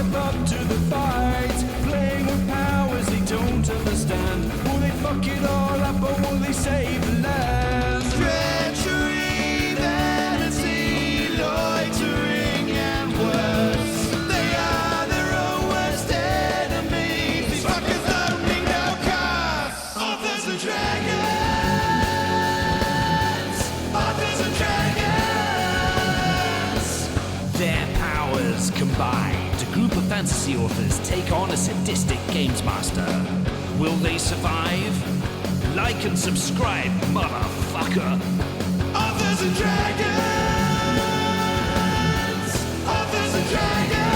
step up to the fight, playing with powers they don't understand. Will they fuck it all up or will they save the land? Treachery, vanity, loitering and worse. They are their own worst enemies. These fuckers don't need no cause. Authors and dragons. Authors and dragons. Their powers combined, a group of fantasy authors take on a sadistic games master. Will they survive? Like and subscribe, motherfucker! Authors and dragons! Authors and dragons!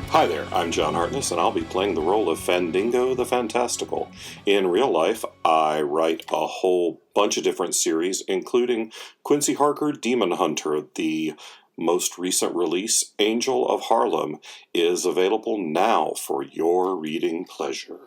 Hi there, I'm John Hartness, and I'll be playing the role of Fandingo the Fantastical. In real life, I write a whole bunch of different series, including Quincy Harker Demon Hunter. The most recent release, Angel of Harlem, is available now for your reading pleasure.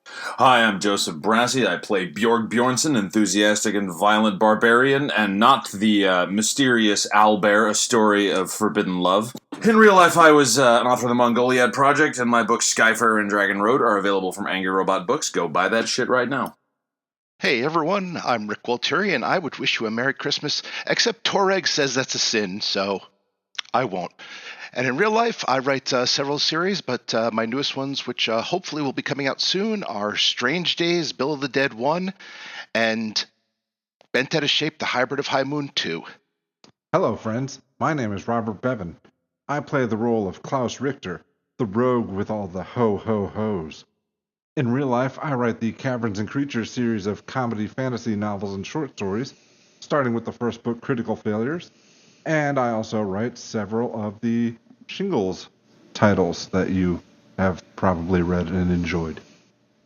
Hi, I'm Joseph Brassi. I play Bjorg Bjornsson, enthusiastic and violent barbarian, and not the mysterious Owlbear, a story of forbidden love. In real life, I was an author of the Mongoliad Project, and my books Skyfarer and Dragon Road are available from Angry Robot Books. Go buy that shit right now. Hey everyone, I'm Rick Walteri, and I would wish you a Merry Christmas, except Toreg says that's a sin, so I won't. And in real life, I write several series, but my newest ones, which hopefully will be coming out soon, are Strange Days, Bill of the Dead 1, and Bent Out of Shape, The Hybrid of High Moon 2. Hello, friends. My name is Robert Bevan. I play the role of Klaus Richter, the rogue with all the ho-ho-hos. In real life, I write the Caverns and Creatures series of comedy fantasy novels and short stories, starting with the first book, Critical Failures, and I also write several of the Shingles titles that you have probably read and enjoyed.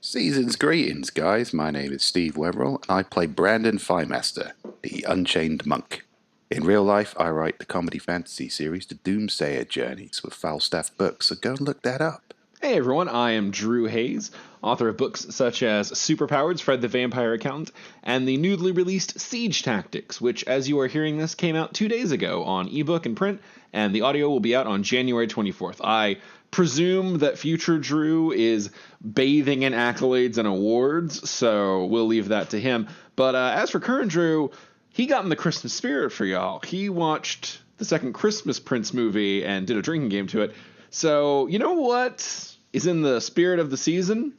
Season's greetings, guys. My name is Steve Webberell, and I play Brandon Fymaster, the Unchained Monk. In real life, I write the comedy fantasy series The Doomsayer Journeys with Falstaff Books, so go and look that up. Hey everyone, I am Drew Hayes, author of books such as Superpowered, Fred the Vampire Accountant, and the newly released Siege Tactics, which, as you are hearing this, came out 2 days ago on ebook and print, and the audio will be out on January 24th. I presume that future Drew is bathing in accolades and awards, so we'll leave that to him. But as for current Drew, he got in the Christmas spirit for y'all. He watched the second Christmas Prince movie and did a drinking game to it. So, you know what is in the spirit of the season?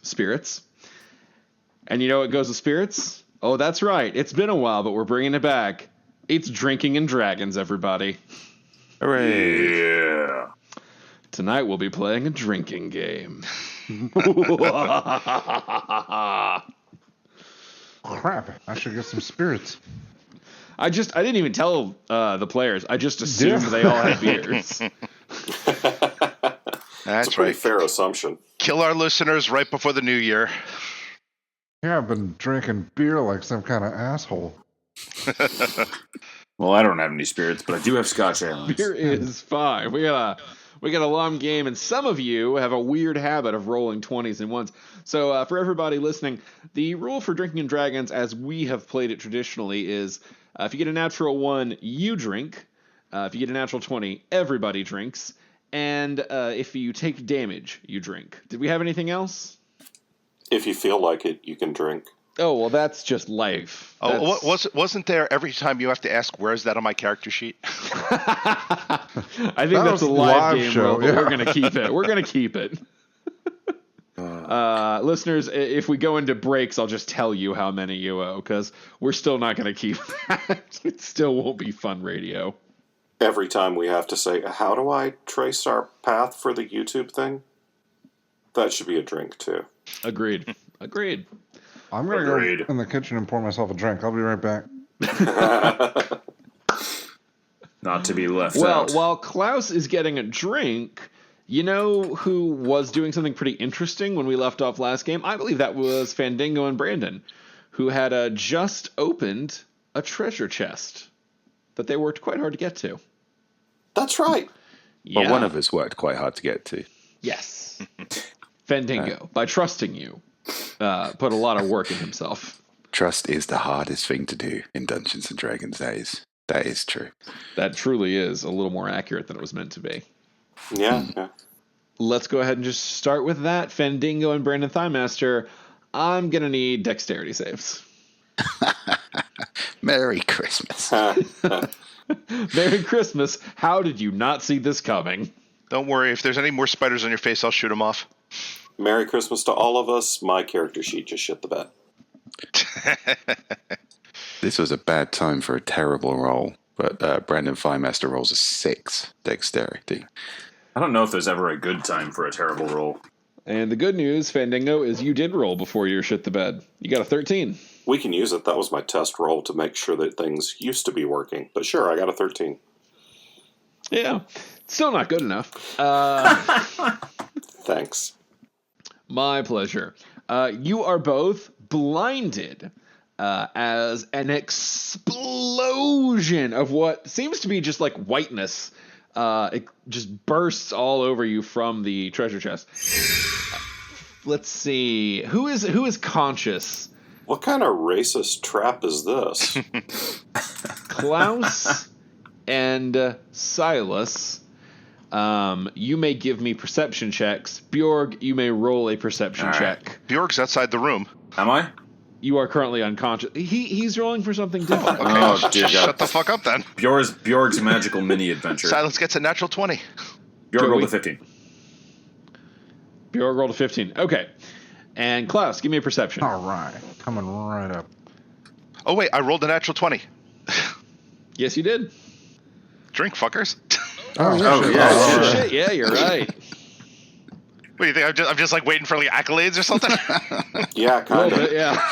Spirits. And you know what goes with spirits? Oh, that's right. It's been a while, but we're bringing it back. It's Drinking and Dragons, everybody. Hooray! Yeah. Tonight we'll be playing a drinking game. Crap, I should get some spirits. I didn't even tell the players. I just assumed they all had beers. That's It's a pretty right. fair assumption. Kill our listeners right before the new year. Yeah, I've been drinking beer like some kind of asshole. Well, I don't have any spirits, but I do have Scotch Islands. Beer is fine. We got a long game, and some of you have a weird habit of rolling 20s and 1s. So for everybody listening, the rule for Drinking and Dragons, as we have played it traditionally, is if you get a natural 1, you drink. If you get a natural 20, everybody drinks. And if you take damage, you drink. Did we have anything else? If you feel like it, you can drink. Oh, well, that's just life. Oh, wasn't there every time you have to ask, where's that on my character sheet? I think That that's was a live game show, rule, but yeah. we're going to keep it. We're going to keep it. Listeners, if we go into breaks, I'll just tell you how many you owe, because we're still not going to keep that. It still won't be fun radio. Every time we have to say, how do I trace our path for the YouTube thing? That should be a drink, too. Agreed. I'm going to go in the kitchen and pour myself a drink. I'll be right back. Not to be left out. Well, while Klaus is getting a drink, you know who was doing something pretty interesting when we left off last game? I believe that was Fandingo and Brandon, who had just opened a treasure chest that they worked quite hard to get to. That's right. Yeah. Well, one of us worked quite hard to get to. Yes. Fandingo, by trusting you, put a lot of work in himself. Trust is the hardest thing to do in Dungeons & Dragons days. That is true. That truly is a little more accurate than it was meant to be. Yeah. Let's go ahead and just start with that. Fendingo and Brandon Thighmaster, I'm going to need dexterity saves. Merry Christmas. Merry Christmas. How did you not see this coming? Don't worry, if there's any more spiders on your face, I'll shoot them off. Merry Christmas to all of us. My character sheet just shit the bed. This was a bad time for a terrible roll, but Brandon Firemaster rolls a 6 dexterity. I don't know if there's ever a good time for a terrible roll. And the good news, Fandingo, is you did roll before you shit the bed. You got a 13. We can use it. That was my test roll to make sure that things used to be working. But sure, I got a 13. Yeah. Still not good enough. Thanks. My pleasure. You are both blinded as an explosion of what seems to be just like whiteness. It just bursts all over you from the treasure chest. Let's see. Who is conscious? What kind of racist trap is this? Klaus and Silas. You may give me perception checks. Bjorg, you may roll a perception check. Bjork's outside the room. Am I? You are currently unconscious. He's rolling for something different. Okay, Oh, dear God. shut the fuck up then. Bjorg's magical mini adventure. Silence gets a natural 20. Bjorg rolled Joey? a 15. Bjorg rolled a 15. Okay. And Klaus, give me a perception. All right, coming right up. Oh wait, I rolled a natural 20. Yes, you did. Drink, fuckers. Oh, Oh, yeah. shit, yeah, you're right. What do you think? I'm just like waiting for like accolades or something. Yeah, A kind little of. bit, yeah.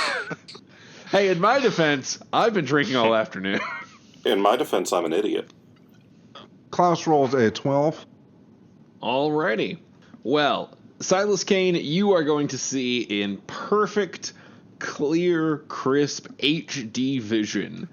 Hey, in my defense, I've been drinking all afternoon. In my defense, I'm an idiot. Klaus rolls a 12. Alrighty. Well, Silas Kane, you are going to see in perfect, clear, crisp HD vision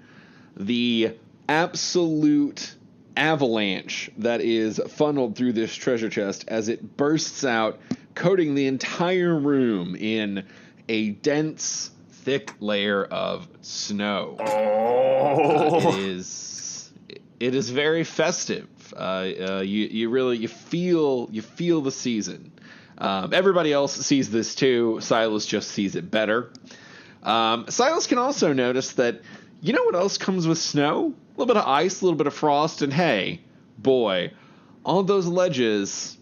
the absolute avalanche that is funneled through this treasure chest as it bursts out, coating the entire room in a dense, thick layer of snow. It is very festive. You feel the season. Everybody else sees this too. Silas just sees it better. Silas can also notice that, you know what else comes with snow? A little bit of ice, a little bit of frost, and hey, boy, all those ledges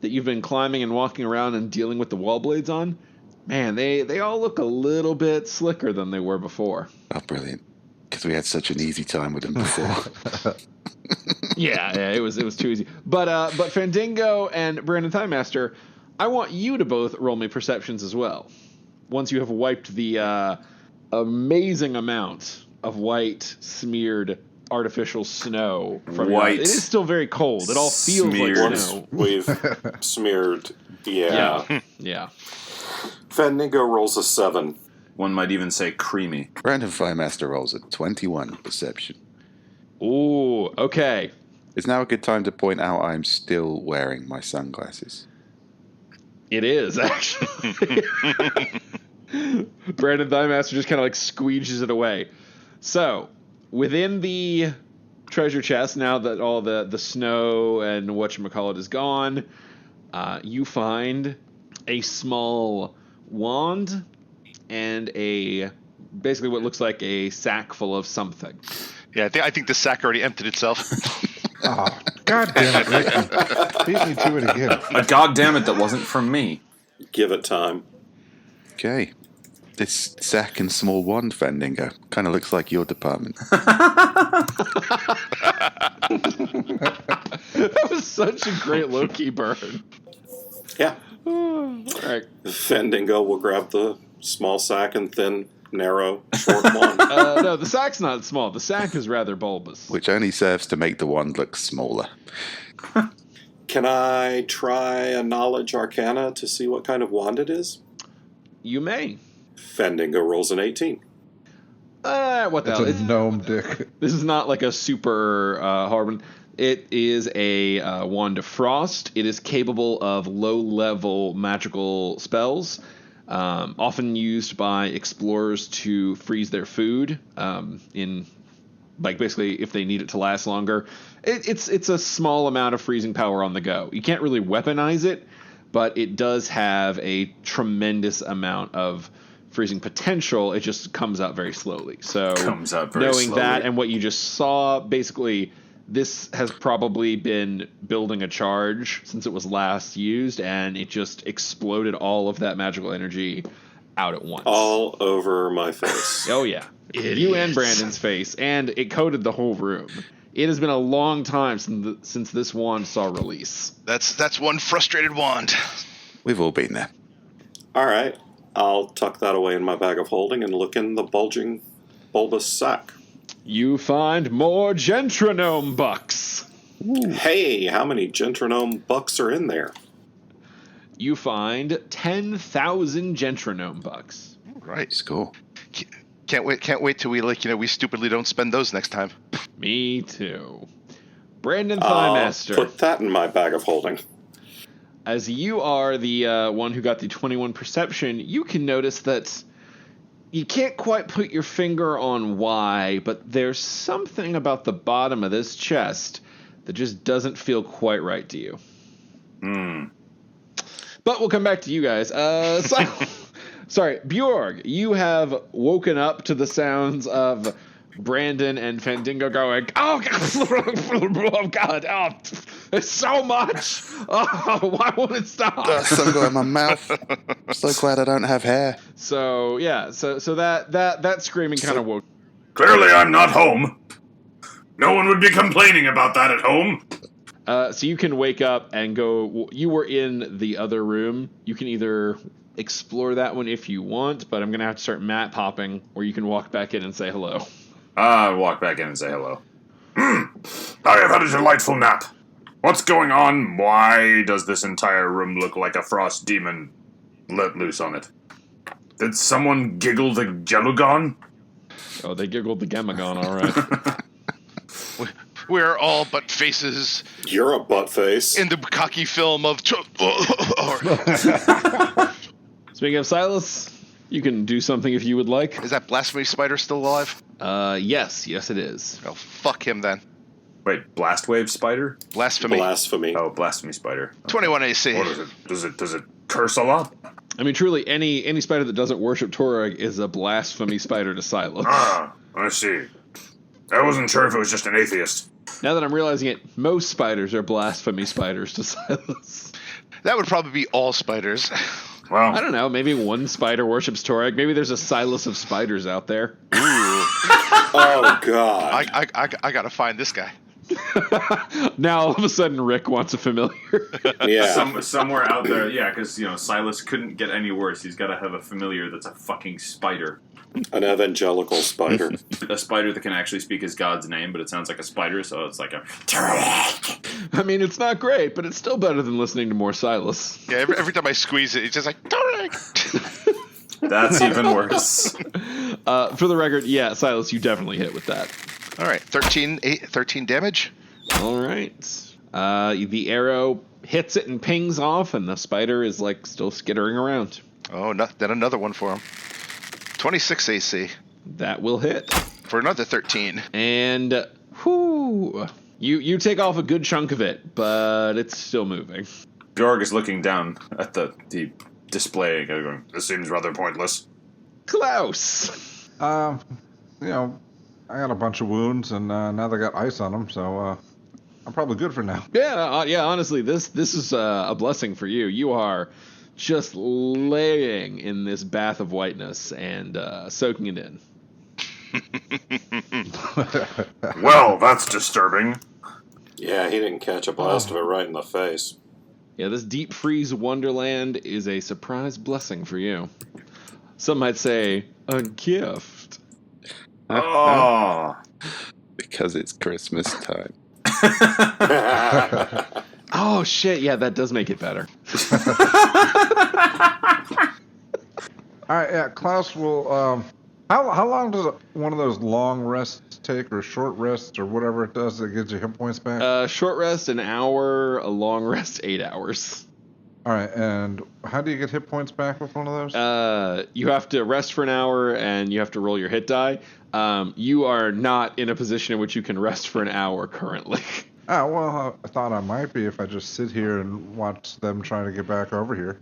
that you've been climbing and walking around and dealing with the wall blades on, man, they all look a little bit slicker than they were before. Oh, brilliant. Because we had such an easy time with them before. Yeah, it was too easy. But Fandingo and Brandon Thighmaster, I want you to both roll me perceptions as well. Once you have wiped the amazing amount of white smeared artificial snow from your eyes. It is still very cold. It all feels Smeared. like Once snow. we've smeared, yeah. Yeah. Fendingo rolls a 7. One might even say creamy. Brandon Firemaster rolls a 21 perception. Ooh, okay. It's now a good time to point out I'm still wearing my sunglasses. It is, actually. Brandon Thighmaster just kind of like squeeges it away. So, within the treasure chest, now that all the snow and whatchamacallit is gone, you find a small wand and basically what looks like a sack full of something. Yeah, I think the sack already emptied itself. Oh, God damn it, Rick. You beat me to it again. A goddamn it that wasn't from me. Give it time. Okay. This sack and small wand, Fendingo, kind of looks like your department. That was such a great low-key burn. Yeah. All right. Fendingo will grab the small sack and thin, narrow, short wand. No, the sack's not small. The sack is rather bulbous. Which only serves to make the wand look smaller. Can I try a knowledge arcana to see what kind of wand it is? You may. Fendingo rolls an 18. What the It's hell? a gnome dick. This is not like a super hard one. It is a wand of frost. It is capable of low-level magical spells, often used by explorers to freeze their food in like basically if they need it to last longer. It's a small amount of freezing power on the go. You can't really weaponize it, but it does have a tremendous amount of freezing potential. It just comes out very slowly. So Comes out very knowing slowly. that and what you just saw, basically this has probably been building a charge since it was last used, and it just exploded all of that magical energy out at once. All over my face. Oh yeah. You and Brandon's face, and it coated the whole room. It has been a long time since this wand saw release. That's one frustrated wand. We've all been there. All right. I'll tuck that away in my bag of holding and look in the bulging, bulbous sack. You find more Gentronome bucks. Hey, how many Gentronome bucks are in there? You find 10,000 Gentronome bucks. Right. Score. Can't wait till we stupidly don't spend those next time. Me too. Brandon I'll Thighmaster. put that in my bag of holding. As you are the one who got the 21 perception, you can notice that you can't quite put your finger on why, but there's something about the bottom of this chest that just doesn't feel quite right to you. But we'll come back to you guys. Sorry, Bjorg, you have woken up to the sounds of Brandon and Fandingo going, oh God, oh, it's so much. Oh, why won't it stop? Some got in my mouth. I'm so glad I don't have hair. So yeah, so that screaming kind of woke. Clearly I'm not home. No one would be complaining about that at home. So you can wake up and go. You were in the other room. You can either explore that one if you want, but I'm gonna have to start map hopping, or you can walk back in and say hello. I'll walk back in and say hello. I have had a delightful nap. What's going on? Why does this entire room look like a frost demon let loose on it? Did someone giggle the Gelugon? Oh, they giggled the Gemagon, all right. We're all but faces You're a butt face. in the cocky film of. Speaking of Silas, you can do something if you would like. Is that blasphemy spider still alive? Yes, it is. Oh, fuck him then. Wait, Blast Wave Spider? Blasphemy. Blasphemy. Oh, Blasphemy Spider. 21 AC. What is it? Does it curse a lot? I mean, truly, any spider that doesn't worship Torag is a blasphemy spider to Silas. Ah, I see. I wasn't sure if it was just an atheist. Now that I'm realizing it, most spiders are blasphemy spiders to Silas. That would probably be all spiders. Well, I don't know, maybe one spider worships Torag. Maybe there's a Silas of spiders out there. Oh, God. I gotta find this guy. Now all of a sudden Rick wants a familiar. Yeah. somewhere out there, yeah, because, Silas couldn't get any worse. He's got to have a familiar that's a fucking spider. An evangelical spider. A spider that can actually speak his god's name, but it sounds like a spider, so it's like a... I mean, it's not great, but it's still better than listening to more Silas. Yeah, every time I squeeze it, it's just like. That's even worse. For the record, yeah, Silas, you definitely hit with that. All right, 13 damage. All right. The arrow hits it and pings off, and the spider is, still skittering around. Oh, then another one for him. 26 AC. That will hit. For another 13. And, whoo, you take off a good chunk of it, but it's still moving. Bjorg is looking down at the display, going, this seems rather pointless. Klaus! I got a bunch of wounds, and now they got ice on them, so I'm probably good for now. Yeah, honestly, this is a blessing for you. You are just laying in this bath of whiteness and soaking it in. Well, that's disturbing. Yeah, he didn't catch a blast of it right in the face. Yeah, this deep freeze wonderland is a surprise blessing for you. Some might say a gift. Oh. Because it's Christmas time. Oh shit! Yeah, that does make it better. All right, yeah, Klaus will. How long does one of those long rests take, or short rests, or whatever it does that gives you hit points back? Short rest an hour, a long rest 8 hours. All right, and how do you get hit points back with one of those? You have to rest for an hour, and you have to roll your hit die. You are not in a position in which you can rest for an hour currently. Well, I thought I might be if I just sit here and watch them trying to get back over here.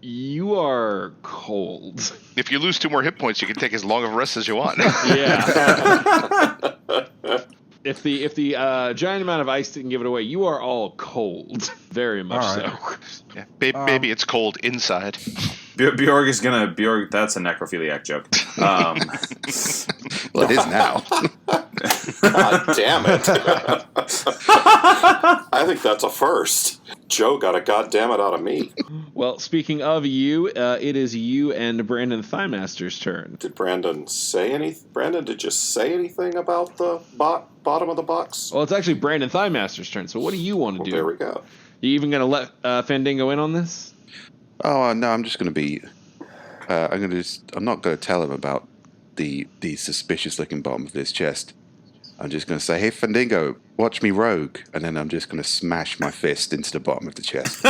You are cold. If you lose 2 more hit points, you can take as long of a rest as you want. Yeah. If the giant amount of ice didn't give it away, you are all cold. Very much All right. so. Yeah. Maybe it's cold inside. Bjorg is gonna Bjorg. That's a necrophiliac joke. Well, it is now. God damn it. I think that's a first. Joe got a goddamn it out of me. Well, speaking of you, it is you and Brandon Thighmaster's turn. Did Brandon say anything? Brandon, did you say anything about the bottom of the box? Well, it's actually Brandon Thighmaster's turn, so what do you want to Well, do? there we go. You even going to let Fandango in on this? Oh no, I'm just going to be. I'm not going to tell him about the suspicious-looking bottom of this chest. I'm just going to say, "Hey, Fandango, watch me rogue," and then I'm just going to smash my fist into the bottom of the chest.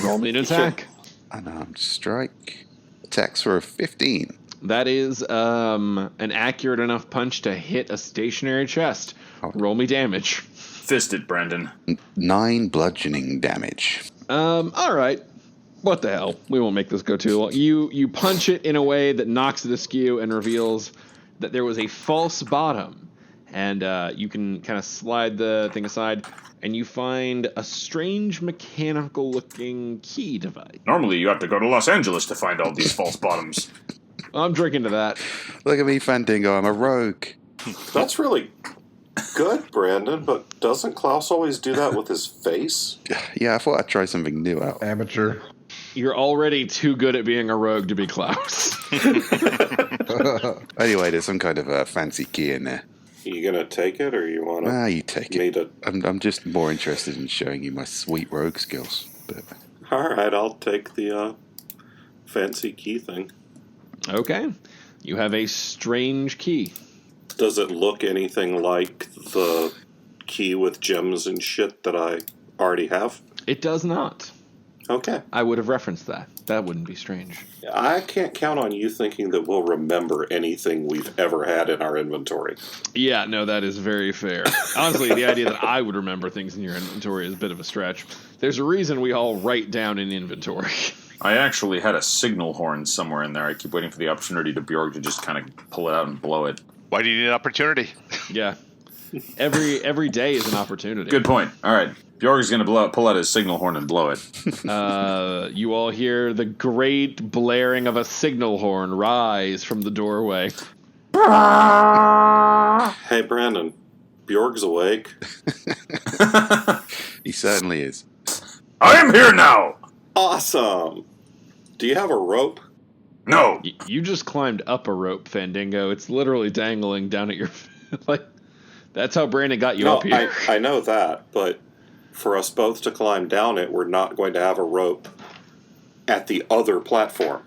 Roll me an attack. Unarmed strike. Attacks for a 15. That is an accurate enough punch to hit a stationary chest. Roll me damage. Fisted, Brandon. 9 bludgeoning damage. All right. What the hell? We won't make this go too long. You punch it in a way that knocks it askew and reveals that there was a false bottom. And you can kind of slide the thing aside, and you find a strange mechanical-looking key device. Normally, you have to go to Los Angeles to find all these false bottoms. I'm drinking to that. Look at me, Fandango. I'm a rogue. That's really good, Brandon, but doesn't Klaus always do that with his face? Yeah, I thought I'd try something new out. Amateur. You're already too good at being a rogue to be Klaus. Anyway, there's some kind of a fancy key in there. You gonna take it, or you wanna? You take me it. to? I'm just more interested in showing you my sweet rogue skills. But All right, I'll take the fancy key thing. Okay. You have a strange key. Does it look anything like the key with gems and shit that I already have? It does not. Okay. I would have referenced that. That wouldn't be strange. I can't count on you thinking that we'll remember anything we've ever had in our inventory. Yeah, no, that is very fair. Honestly, the idea that I would remember things in your inventory is a bit of a stretch. There's a reason we all write down in inventory. I actually had a signal horn somewhere in there. I keep waiting for the opportunity to Bjorg to just kind of pull it out and blow it. Why do you need an opportunity? Yeah. Every day is an opportunity. Good point. All right. Bjorg's going to pull out his signal horn and blow it. You all hear the great blaring of a signal horn rise from the doorway. Hey, Brandon. Bjorg's awake. he certainly is. I am here now! Awesome. Do you have a rope? No. You just climbed up a rope, Fandango. It's literally dangling down at your... like, that's how Brandon got you up here. I know that, but for us both to climb down it, we're not going to have a rope at the other platform.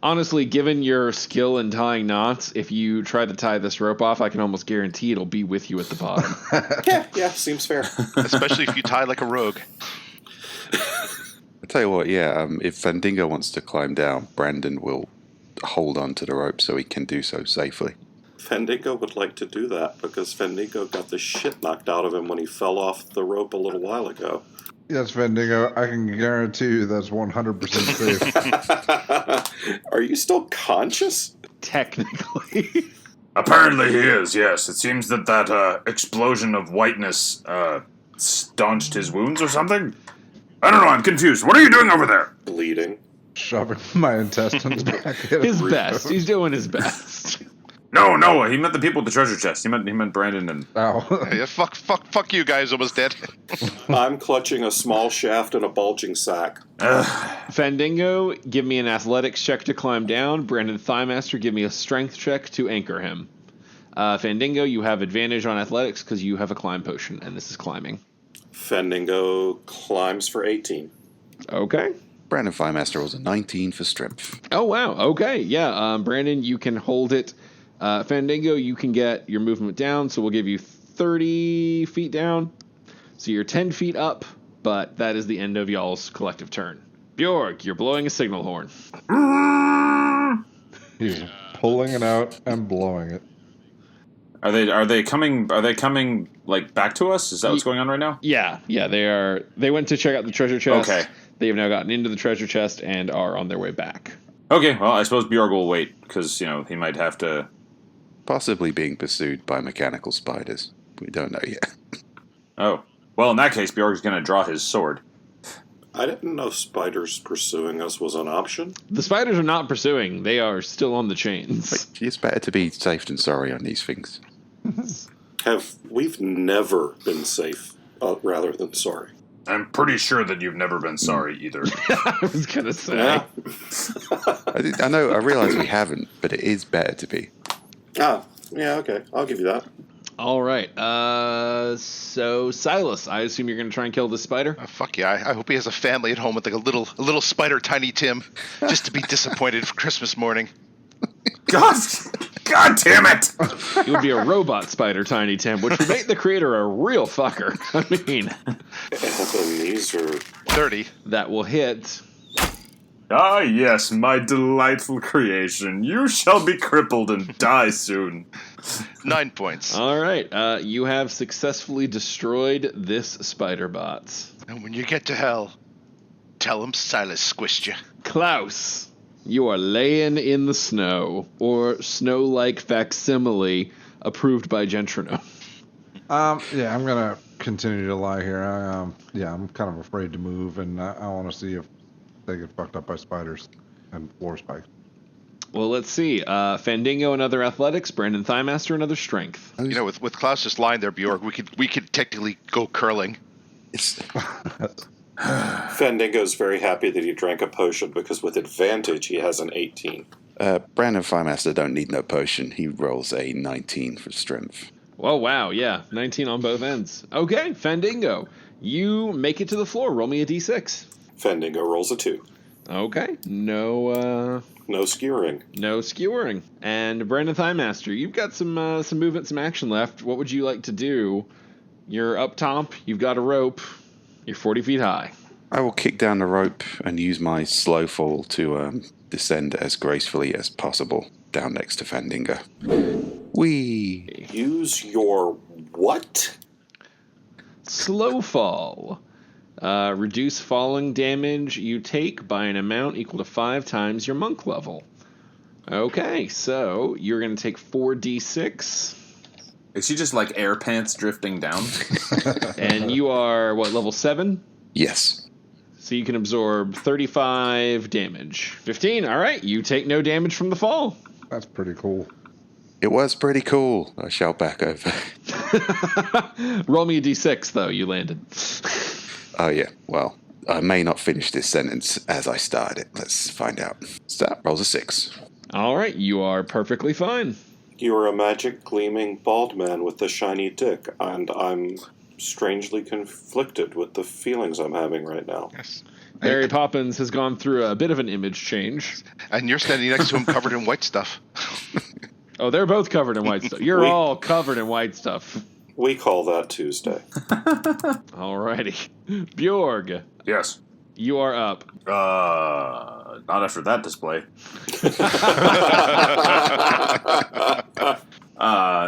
Honestly, given your skill in tying knots, if you try to tie this rope off, I can almost guarantee it'll be with you at the bottom. Yeah, seems fair. Especially if you tie like a rogue. I'll tell you what, if Fandango wants to climb down, Brandon will hold on to the rope so he can do so safely. Fandango would like to do that because Fandango got the shit knocked out of him when he fell off the rope a little while ago. Yes, Fandango, I can guarantee you that's 100% safe. Are you still conscious? Technically. Apparently he is, yes. It seems that explosion of whiteness staunched his wounds or something? I don't know, I'm confused. What are you doing over there? Bleeding. Shoving my intestines back in. His best. He's doing his best. No, he meant the people with the treasure chest. He meant Brandon and... Ow. Yeah, fuck you guys, almost dead. I'm clutching a small shaft and a bulging sack. Fandango, give me an athletics check to climb down. Brandon Thighmaster, give me a strength check to anchor him. Fandango, you have advantage on athletics because you have a climb potion, and this is climbing. Fandango climbs for 18. Okay. Brandon Firemaster rolls a 19 for strength. Oh, wow. Okay. Yeah. Brandon, you can hold it. Fandango, you can get your movement down, so we'll give you 30 feet down. So you're 10 feet up but that is the end of y'all's collective turn. Bjorg, you're blowing a signal horn. He's pulling it out and blowing it. Are they coming like back to us? Is that what's going on right now? Yeah, they are. They went to check out the treasure chest. Okay. They have now gotten into the treasure chest and are on their way back. Okay, well, I suppose Bjorg will wait, because, he might have to... Possibly being pursued by mechanical spiders. We don't know yet. Oh. Well, in that case, Bjorg's going to draw his sword. I didn't know spiders pursuing us was an option. The spiders are not pursuing. They are still on the chains. It's better to be safe than sorry on these things. We've never been safe, rather than sorry. I'm pretty sure that you've never been sorry either. I was going to say. Yeah. I realize we haven't, but it is better to be. Ah, yeah, okay. I'll give you that. All right. So Silas, I assume you're going to try and kill this spider. Fuck yeah! I hope he has a family at home with like a little spider, Tiny Tim, just to be disappointed for Christmas morning. God damn it! It would be a robot spider, Tiny Tim, which would make the creator a real fucker. I mean, Ebenezer. 30. that will hit. Ah, yes, my delightful creation. You shall be crippled and die soon. 9 points. All right. You have successfully destroyed this spider bot. And when you get to hell, tell him Silas squished you. Klaus, you are laying in the snow, or snow-like facsimile approved by Gentrono. Yeah, I'm gonna continue to lie here. I'm kind of afraid to move, and I want to see if they get fucked up by spiders and floor spikes. Well, let's see. Fandango, another athletics. Brandon Thighmaster, another strength. You know, with Klaus just lying there, Bjorg, we could technically go curling. Fandango's very happy that he drank a potion because with advantage he has an 18. Brandon Firemaster don't need no potion. He rolls a 19 for strength. Oh, wow. Yeah. 19 on both ends. Okay. Fandango, you make it to the floor. Roll me a d6. Fandango rolls a 2. Okay. No skewering. No skewering. And Brandon Thighmaster, you've got some movement, some action left. What would you like to do? You're up top. You've got a rope. You're 40 feet high. I will kick down the rope and use my slow fall to descend as gracefully as possible down next to Fandango. Whee! Use your what? Slow fall. Reduce falling damage you take by an amount equal to 5 times your monk level. Okay, so you're going to take 4d6. Is she just like air pants drifting down? And you are, what, level 7? Yes. So you can absorb 35 damage. 15, all right. You take no damage from the fall. That's pretty cool. It was pretty cool. I shout back over. Roll me a d6, though. You landed. Oh, yeah. Well, I may not finish this sentence as I start it. Let's find out. Start. Rolls a 6. All right. You are perfectly fine. You are a magic, gleaming, bald man with a shiny dick, and I'm strangely conflicted with the feelings I'm having right now. Yes. Mary Poppins has gone through a bit of an image change. And you're standing next to him covered in white stuff. Oh, they're both covered in white stuff. You're all covered in white stuff. We call that Tuesday. Alrighty. Bjorg, Yes. you are up. Not after that display.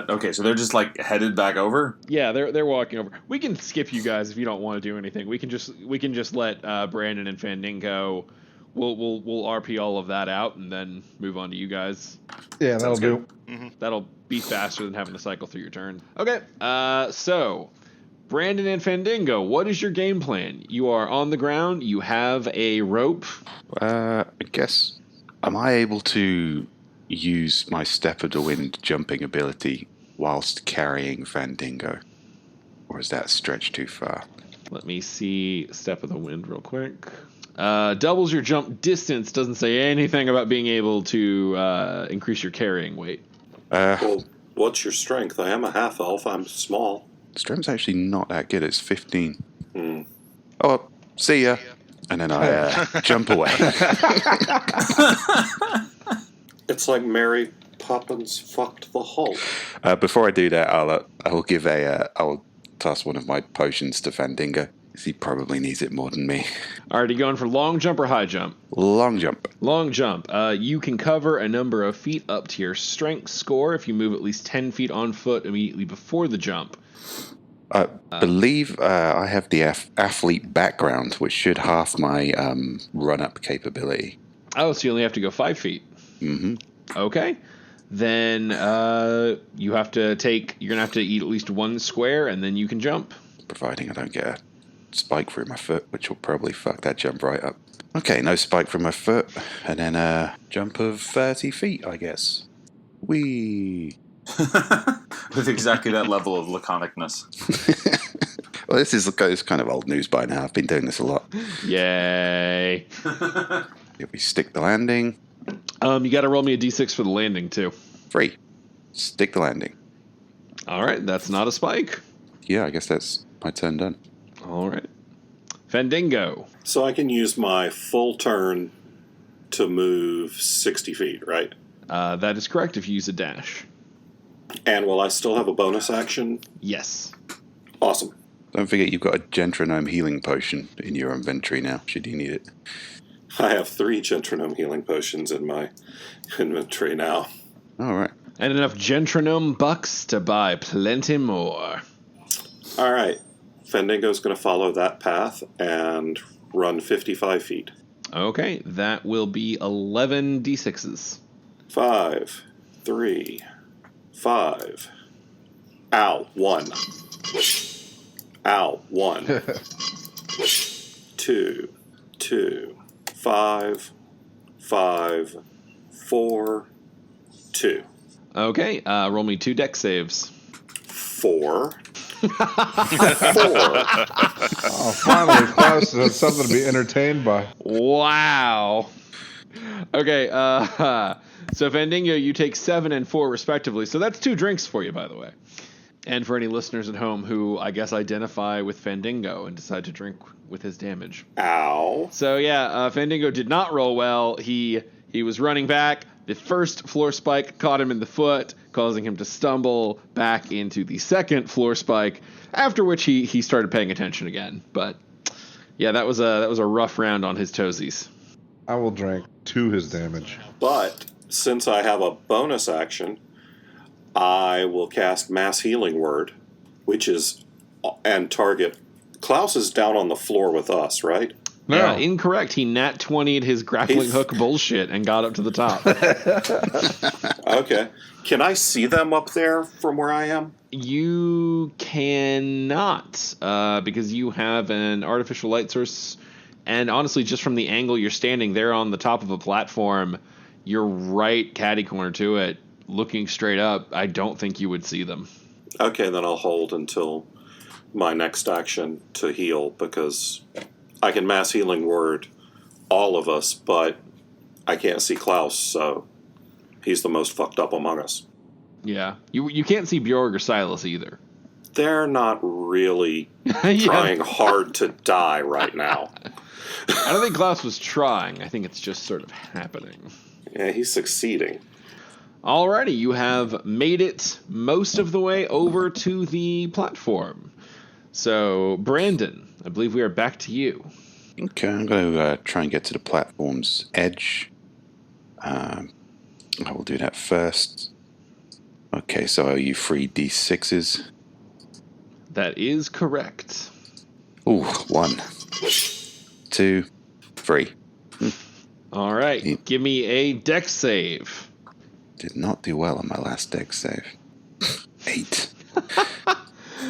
Okay, so they're just like headed back over. Yeah, they're walking over. We can skip you guys if you don't want to do anything. We can just let Brandon and Fandango. We'll RP all of that out and then move on to you guys. Yeah, that'll do. That'll be faster than having to cycle through your turn. Okay. So Brandon and Fandango, what is your game plan? You are on the ground. You have a rope. I guess. Am I able to use my Step of the Wind jumping ability whilst carrying Fandango? Or is that stretched too far? Let me see Step of the Wind real quick. Doubles your jump distance. Doesn't say anything about being able to increase your carrying weight. Well, what's your strength? I am a half-elf. I'm small. Strength's actually not that good. It's 15. Oh, well, see ya. And then I jump away. It's like Mary Poppins fucked the Hulk. Before I do that, I'll toss one of my potions to Fandango. He probably needs it more than me. All right, are you going for long jump or high jump? Long jump. Long jump. You can cover a number of feet up to your strength score if you move at least 10 feet on foot immediately before the jump. I believe I have the athlete background, which should half my run-up capability. Oh, so you only have to go 5 feet. Mm-hmm. Okay. Then you're going to have to eat at least one square, and then you can jump. Providing I don't get a spike through my foot, which will probably fuck that jump right up. Okay, no spike through my foot, and then a jump of 30 feet, I guess. Whee! With exactly that level of laconicness. Well, this is kind of old news by now. I've been doing this a lot. Yay. If we stick the landing. You got to roll me a d6 for the landing, too. 3. Stick the landing. All right, that's not a spike. Yeah, I guess that's my turn done. All right. Fandingo. So I can use my full turn to move 60 feet, right? That is correct if you use a dash. And will I still have a bonus action? Yes. Awesome. Don't forget you've got a Gentronome healing potion in your inventory now, should you need it. I have 3 Gentronome healing potions in my inventory now. All right. And enough Gentronome bucks to buy plenty more. All right. Fandingo's going to follow that path and run 55 feet. Okay, that will be 11 d6s. 5, 3, 5. Ow, 1. Ow, 1. 2, 2. 5, 5, 4, 2. Okay, roll me 2 dex saves. 4. 4. Oh, finally, Klaus has something to be entertained by. Wow. Okay, so Fandingo, you take 7 and 4 respectively. So that's 2 drinks for you, by the way. And for any listeners at home who, I guess, identify with Fandingo and decide to drink with his damage. Ow. So yeah, Fandingo did not roll well. He was running back. The first floor spike caught him in the foot, causing him to stumble back into the second floor spike, after which he started paying attention again. But yeah, that was a rough round on his toesies. I will drink to his damage. But since I have a bonus action, I will cast Mass Healing Word, and target. Klaus is down on the floor with us, right? No. Yeah, incorrect. He nat 20'd his grappling hook bullshit and got up to the top. Okay. Can I see them up there from where I am? You cannot, because you have an artificial light source, and honestly, just from the angle you're standing there on the top of a platform, you're right catty corner to it, looking straight up. I don't think you would see them. Okay, then I'll hold until my next action to heal, because I can Mass Healing Word all of us, but I can't see Klaus, so he's the most fucked up among us. Yeah. You can't see Bjorg or Silas either. They're not really trying hard to die right now. I don't think Klaus was trying. I think it's just sort of happening. Yeah, he's succeeding. Alrighty, you have made it most of the way over to the platform. So, Brandon, I believe we are back to you. Okay, I'm going to try and get to the platform's edge. I will do that first. Okay, so you 3d6s. That is correct. Ooh, 1, 2, 3. All right, give me a dex save. Did not do well on my last dex save. 8.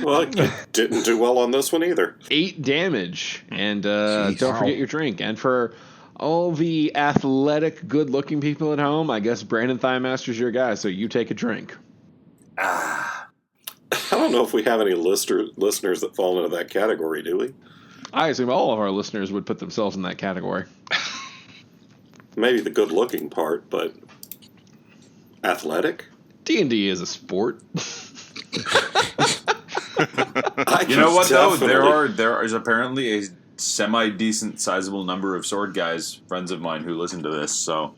Well, you didn't do well on this one either. 8 damage, and Jeez. don't forget your drink. And for all the athletic, good-looking people at home, I guess Brandon Thighmaster's your guy, so you take a drink. I don't know if we have any listeners that fall into that category, do we? I assume all of our listeners would put themselves in that category. Maybe the good-looking part, but athletic? D&D is a sport. You know what, though? There is apparently a semi-decent, sizable number of sword guys, friends of mine, who listen to this, so...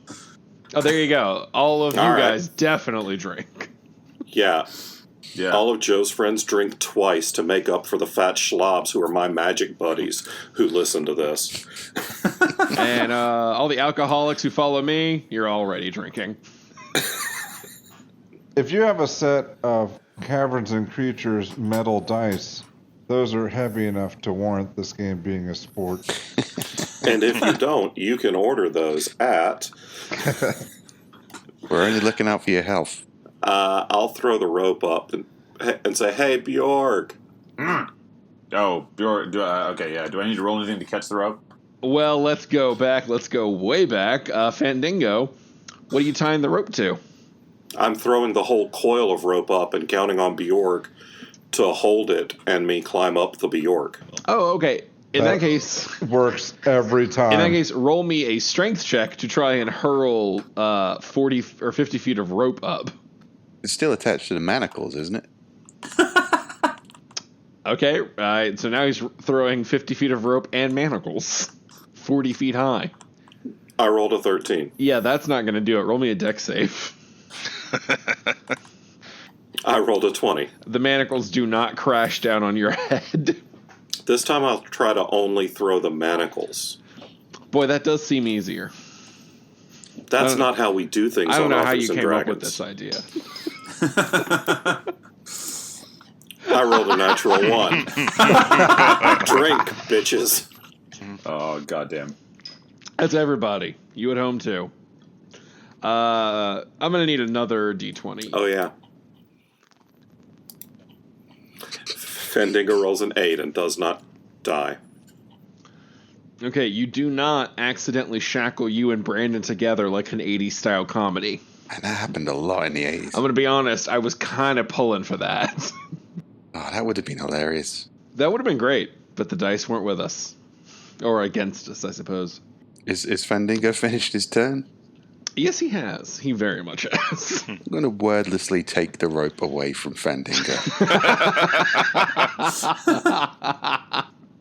Oh, there you go. All of you All right. guys definitely drink. Yeah. Yeah. All of Joe's friends drink twice to make up for the fat schlobs who are my magic buddies who listen to this. And all the alcoholics who follow me, you're already drinking. If you have a set of Caverns and Creatures metal dice, those are heavy enough to warrant this game being a sport. And if you don't, you can order those at... We're only looking out for your health. I'll throw the rope up and say, "Hey, Bjorg." Oh, Bjorg. Okay, yeah. Do I need to roll anything to catch the rope? Well, let's go back. Let's go way back. Fandango, what are you tying the rope to? I'm throwing the whole coil of rope up and counting on Bjorg to hold it and me climb up the Bjorg. Oh, okay. In that case, Works every time. in that case, roll me a strength check to try and hurl 40 or 50 feet of rope up. It's still attached to the manacles, isn't it? Okay, so now he's throwing 50 feet of rope and manacles, 40 feet high. I rolled a 13. Yeah, that's not going to do it. Roll me a dex save. I rolled a 20. The manacles do not crash down on your head. This time I'll try to only throw the manacles. Boy, that does seem easier. That's not how we do things I don't on know how Offers you and came up Dragons. with this idea. I rolled a natural 1. Drink, bitches. Oh, goddamn. That's everybody. You at home, too. I'm going to need another D20. Oh, yeah. Fandango rolls an 8 and does not die. Okay, you do not accidentally shackle you and Brandon together like an 80s style comedy. And that happened a lot in the 80s. I'm going to be honest, I was kind of pulling for that. Oh, that would have been hilarious. That would have been great, but the dice weren't with us. Or against us, I suppose. Is Fandango finished his turn? Yes, he has. He very much has. I'm going to wordlessly take the rope away from Fandango.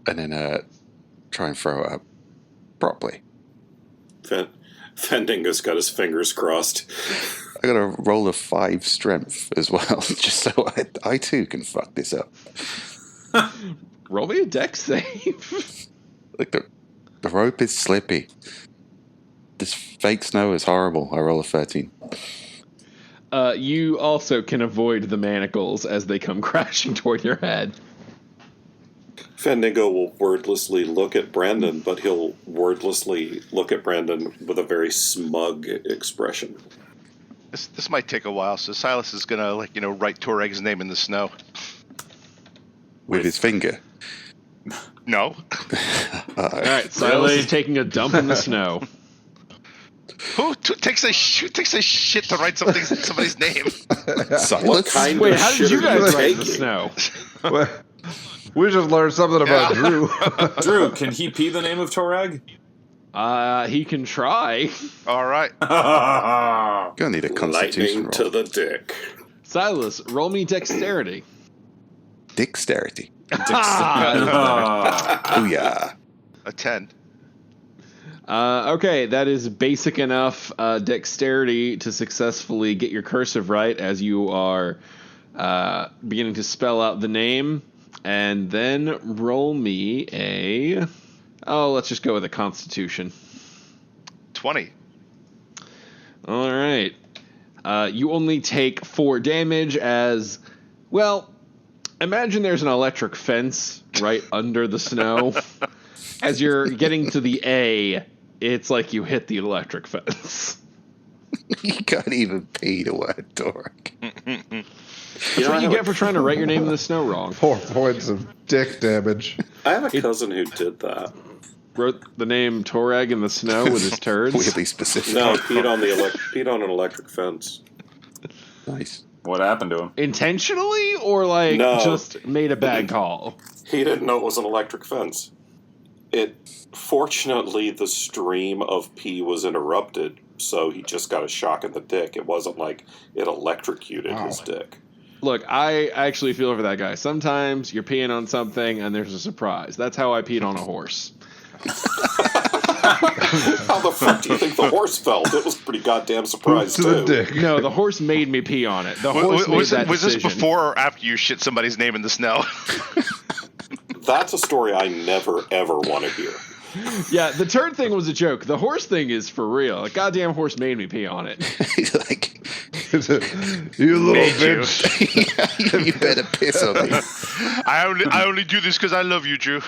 And then try and throw it up properly. Fandango's got his fingers crossed. I got to roll a 5 strength as well, just so I too can fuck this up. Roll me a dex save. Like the rope is slippy. This fake snow is horrible. I roll a 13. You also can avoid the manacles as they come crashing toward your head. Fandango will wordlessly look at Brandon, but he'll wordlessly look at Brandon with a very smug expression. This might take a while, so Silas is gonna write Toreg's name in the snow. With his finger. No. All right, Silas is taking a dump in the snow. Who takes a shit to write somebody's name? Silence. kind Wait, of how did shit you are guys write in the taking? snow? We just learned something about Drew. Drew, can he pee the name of Torag? He can try. All right. Gonna need a constitution Lightning to roll. the dick. Silas, roll me dexterity. Dexterity. Ah, Booyah. A 10. okay, that is basic enough dexterity to successfully get your cursive right as you are beginning to spell out the name. And then roll me a... Oh, let's just go with a constitution. 20. All right. You only take 4 damage as... Well, imagine there's an electric fence right under the snow. As you're getting to the A, it's like you hit the electric fence. You can't even pee the word Torag. That's what you get for trying to write your name in the snow wrong. 4 points of dick damage. I have a cousin who did that. Wrote the name Torag in the snow with his turds. Weirdly specific. No, peed on an electric fence. Nice. What happened to him? Intentionally or No. just made a bad call? He didn't know it was an electric fence. Fortunately, the stream of pee was interrupted, so he just got a shock in the dick. It wasn't like it electrocuted his dick. Look, I actually feel for that guy. Sometimes you're peeing on something and there's a surprise. That's how I peed on a horse. How the fuck do you think the horse felt? It was pretty goddamn surprised, to the too. dick. No, the horse made me pee on it. The horse made that was this decision. before or after you shit somebody's name in the snow? That's a story I never, ever want to hear. Yeah, the turd thing was a joke. The horse thing is for real. A goddamn horse made me pee on it. He's like, You little Made you. bitch. you better piss on me. I only do this because I love you, Drew.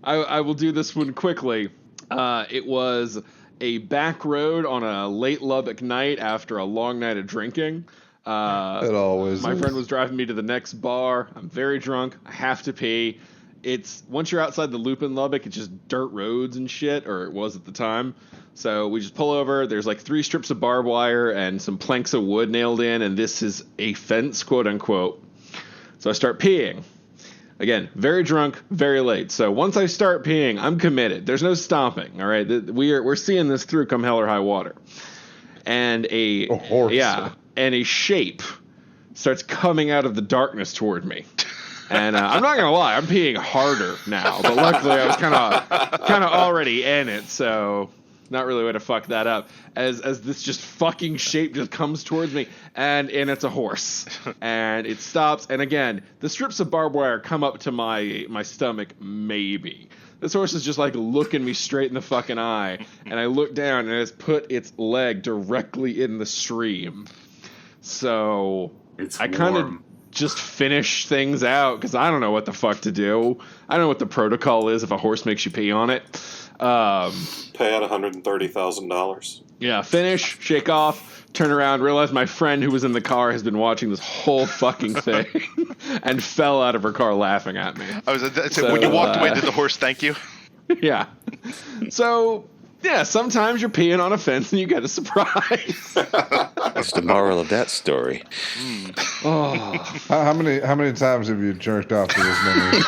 I will do this one quickly. It was a back road on a late Lubbock night after a long night of drinking. It always My is. friend was driving me to the next bar. I'm very drunk. I have to pee. It's once you're outside the loop in Lubbock, it's just dirt roads and shit, or it was at the time. So we just pull over. There's like 3 strips of barbed wire and some planks of wood nailed in, and this is a fence, quote unquote. So I start peeing. Again, very drunk, very late. So once I start peeing, I'm committed. There's no stopping. All right, we're seeing this through come hell or high water. And a horse. yeah, and a shape starts coming out of the darkness toward me. And I'm not gonna lie, I'm peeing harder now. But luckily, I was kind of already in it, so not really a way to fuck that up. As this just fucking shape just comes towards me, and it's a horse, and it stops. And again, the strips of barbed wire come up to my stomach, maybe. This horse is just like looking me straight in the fucking eye, and I look down, and it's put its leg directly in the stream. So It's I kind of warm. just finish things out because I don't know what the fuck to do. I don't know what the protocol is if a horse makes you pee on it. Pay out $130,000. Yeah, finish, shake off, turn around, realize my friend who was in the car has been watching this whole fucking thing and fell out of her car laughing at me. When you walked away, did the horse thank you? Yeah. So, yeah, sometimes you're peeing on a fence and you get a surprise. What's the moral of that story? How many times have you jerked off to this many?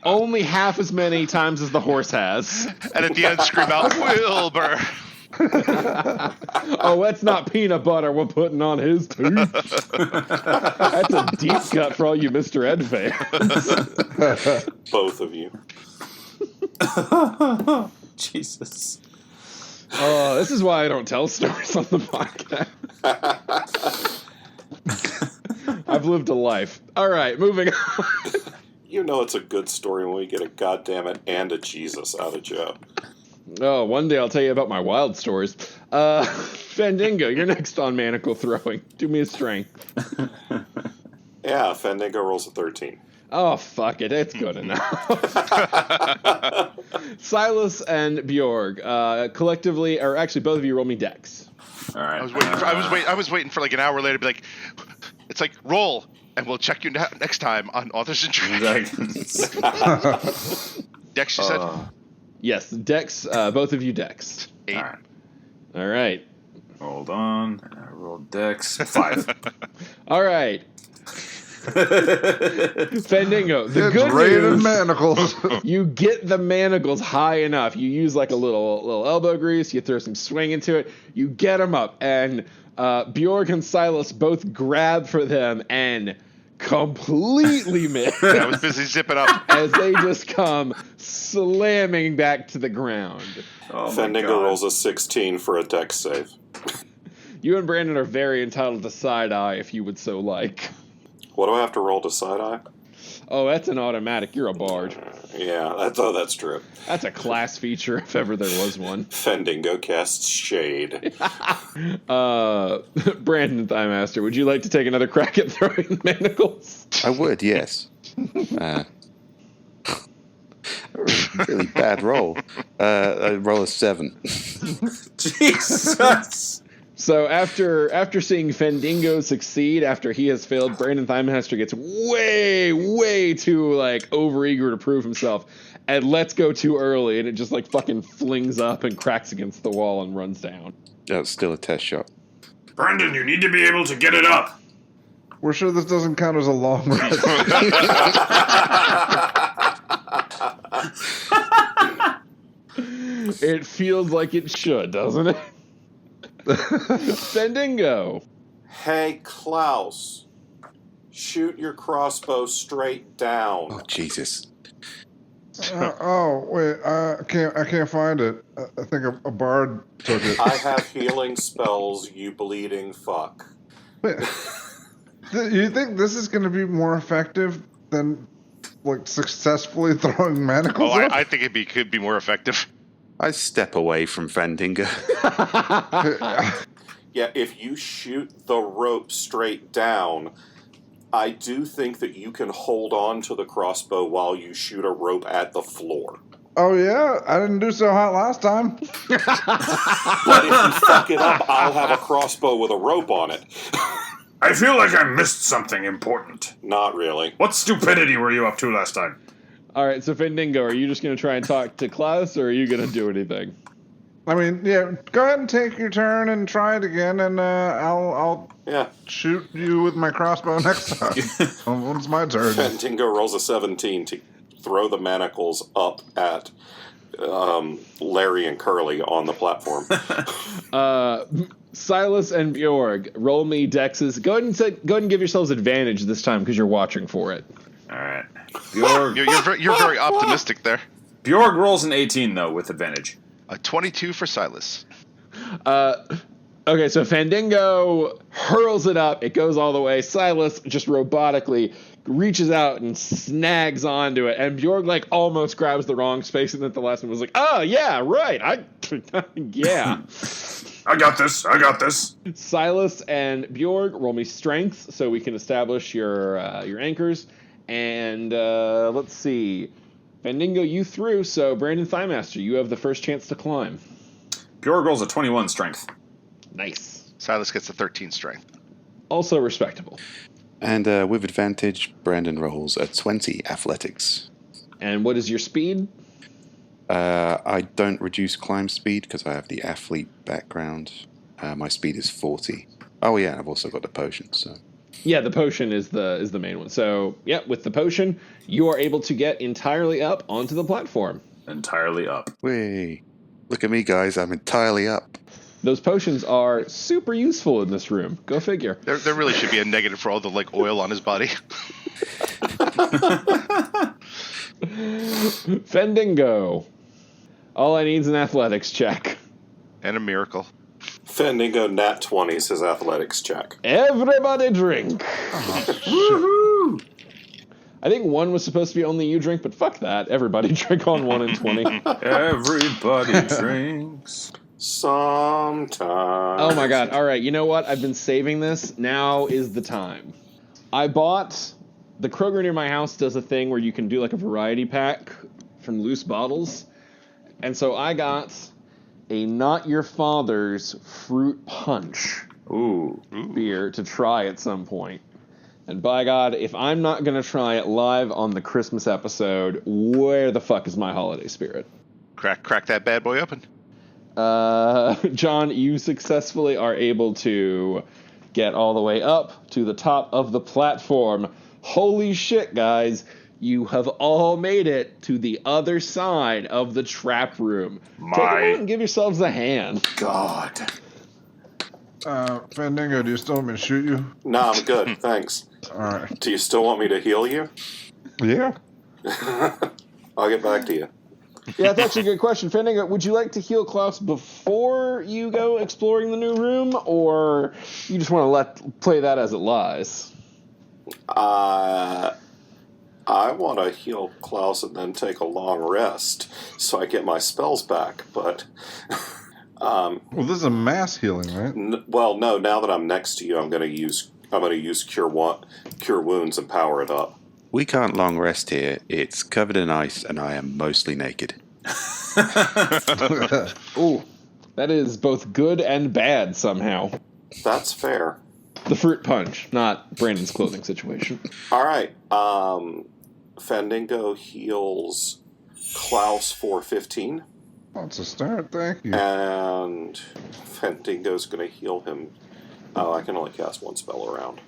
Only half as many times as the horse has. And at the end, scream out, Wilbur. Oh, that's not peanut butter we're putting on his tooth. That's a deep cut for all you Mr. Ed fans. Both of you. Jesus. Oh, this is why I don't tell stories on the podcast. I've lived a life. All right, moving on. You know it's a good story when we get a goddammit and a Jesus out of Joe. Oh, one day I'll tell you about my wild stories. Fandango, you're next on manacle throwing. Do me a strength. Yeah, Fandango rolls a 13. Oh, fuck it. It's good enough. Silas and Bjorg, collectively, or actually both of you roll me dex. All right. I was waiting for like an hour later to be like, it's like, roll, and we'll check you next time on Authors and Dragons. Dex, you said? Yes, dex, both of you dex. 8. All right. All right. Hold on. I rolled Dex 5. All right. Fandango, the It's good raining news, manacles. you get the manacles high enough. You use like a little elbow grease. You throw some swing into it. You get them up, and Bjorg and Silas both grab for them and completely miss I was busy zipping up. as they just come slamming back to the ground. Oh my Fandango God. rolls a 16 for a dex save. You and Brandon are very entitled to side eye if you would so like. What do I have to roll to side eye? Oh, that's an automatic. You're a bard. Yeah, that's true. That's a class feature if ever there was one. Fandango casts Shade. Brandon Thighmaster, would you like to take another crack at throwing manacles? I would, yes. Really bad roll. I roll a 7. Jesus. So after seeing Fandango succeed, after he has failed, Brandon Thighmaster gets way too like overeager to prove himself and lets go too early, and it just like fucking flings up and cracks against the wall and runs down. That's still a test shot. Brandon, you need to be able to get it up. We're sure this doesn't count as a long rest. It feels like it should, doesn't it? Fandango. Hey, Klaus. Shoot your crossbow straight down. Oh, Jesus. Wait, I can't find it. I think a bard took it. I have healing spells, you bleeding fuck. Wait, you think this is going to be more effective than like successfully throwing manacles up? I think it could be more effective. I step away from Fandinger. Yeah, if you shoot the rope straight down, I do think that you can hold on to the crossbow while you shoot a rope at the floor. Oh yeah, I didn't do so hot last time. But if you fuck it up, I'll have a crossbow with a rope on it. I feel like I missed something important. Not really. What stupidity were you up to last time? All right, so Fandango, are you just going to try and talk to Klaus, or are you going to do anything? I mean, yeah, go ahead and take your turn and try it again, and I'll shoot you with my crossbow next time. When it's my turn. Fantingo rolls a 17 to throw the manacles up at Larry and Curly on the platform. Silas and Bjorg, roll me dexes. Go ahead and give yourselves advantage this time because you're watching for it. All right. Bjorg, You're very optimistic there. Bjorg rolls an 18, though, with advantage. A 22 for Silas. Okay, so Fandango hurls it up. It goes all the way. Silas just robotically reaches out and snags onto it. And Bjorg, like, almost grabs the wrong space. And then the last one was like, oh, yeah, right. Yeah. I got this. Silas and Bjorg, roll me strength so we can establish your anchors. And let's see. Fandango, you threw, so Brandon Thighmaster, you have the first chance to climb. Bjorg rolls a 21 strength. Nice. Silas gets a 13 strength. Also respectable. And with advantage, Brandon rolls a 20 athletics. And what is your speed? I don't reduce climb speed because I have the athlete background. My speed is 40. Oh yeah, I've also got the potion, so... Yeah, the potion is the main one. So, yeah, with the potion, you are able to get entirely up onto the platform. Entirely up. Whee! Look at me, guys. I'm entirely up. Those potions are super useful in this room. Go figure. There really should be a negative for all the oil on his body. Fandango. All I need is an athletics check. And a miracle. Fandango nat 20s his athletics check. Everybody drink. Woohoo! I think 1 was supposed to be only you drink, but fuck that. Everybody drink on 1 and 20. Everybody drinks. Sometimes. Oh my god. All right, you know what? I've been saving this. Now is the time. I bought... The Kroger near my house does a thing where you can do like a variety pack from loose bottles. And so I got a Not Your Father's Fruit Punch beer to try at some point. And by God, if I'm not going to try it live on the Christmas episode, where the fuck is my holiday spirit? Crack that bad boy open. John, you successfully are able to get all the way up to the top of the platform. Holy shit, guys. You have all made it to the other side of the trap room. Take a moment and give yourselves a hand. God. Fandango, do you still want me to shoot you? Nah, I'm good, thanks. All right. Do you still want me to heal you? Yeah. I'll get back to you. Yeah, that's actually a good question. Fandango, would you like to heal Klaus before you go exploring the new room, or you just want to play that as it lies? I want to heal Klaus and then take a long rest so I get my spells back, but... Well, this is a mass healing, right? No, now that I'm next to you, I'm going to use Cure Wounds and power it up. We can't long rest here. It's covered in ice, and I am mostly naked. Ooh, that is both good and bad somehow. That's fair. The fruit punch, not Brandon's clothing situation. All right. Fandango heals Klaus for 15. That's a start, thank you. And Fandango's going to heal him. Oh, I can only cast one spell around.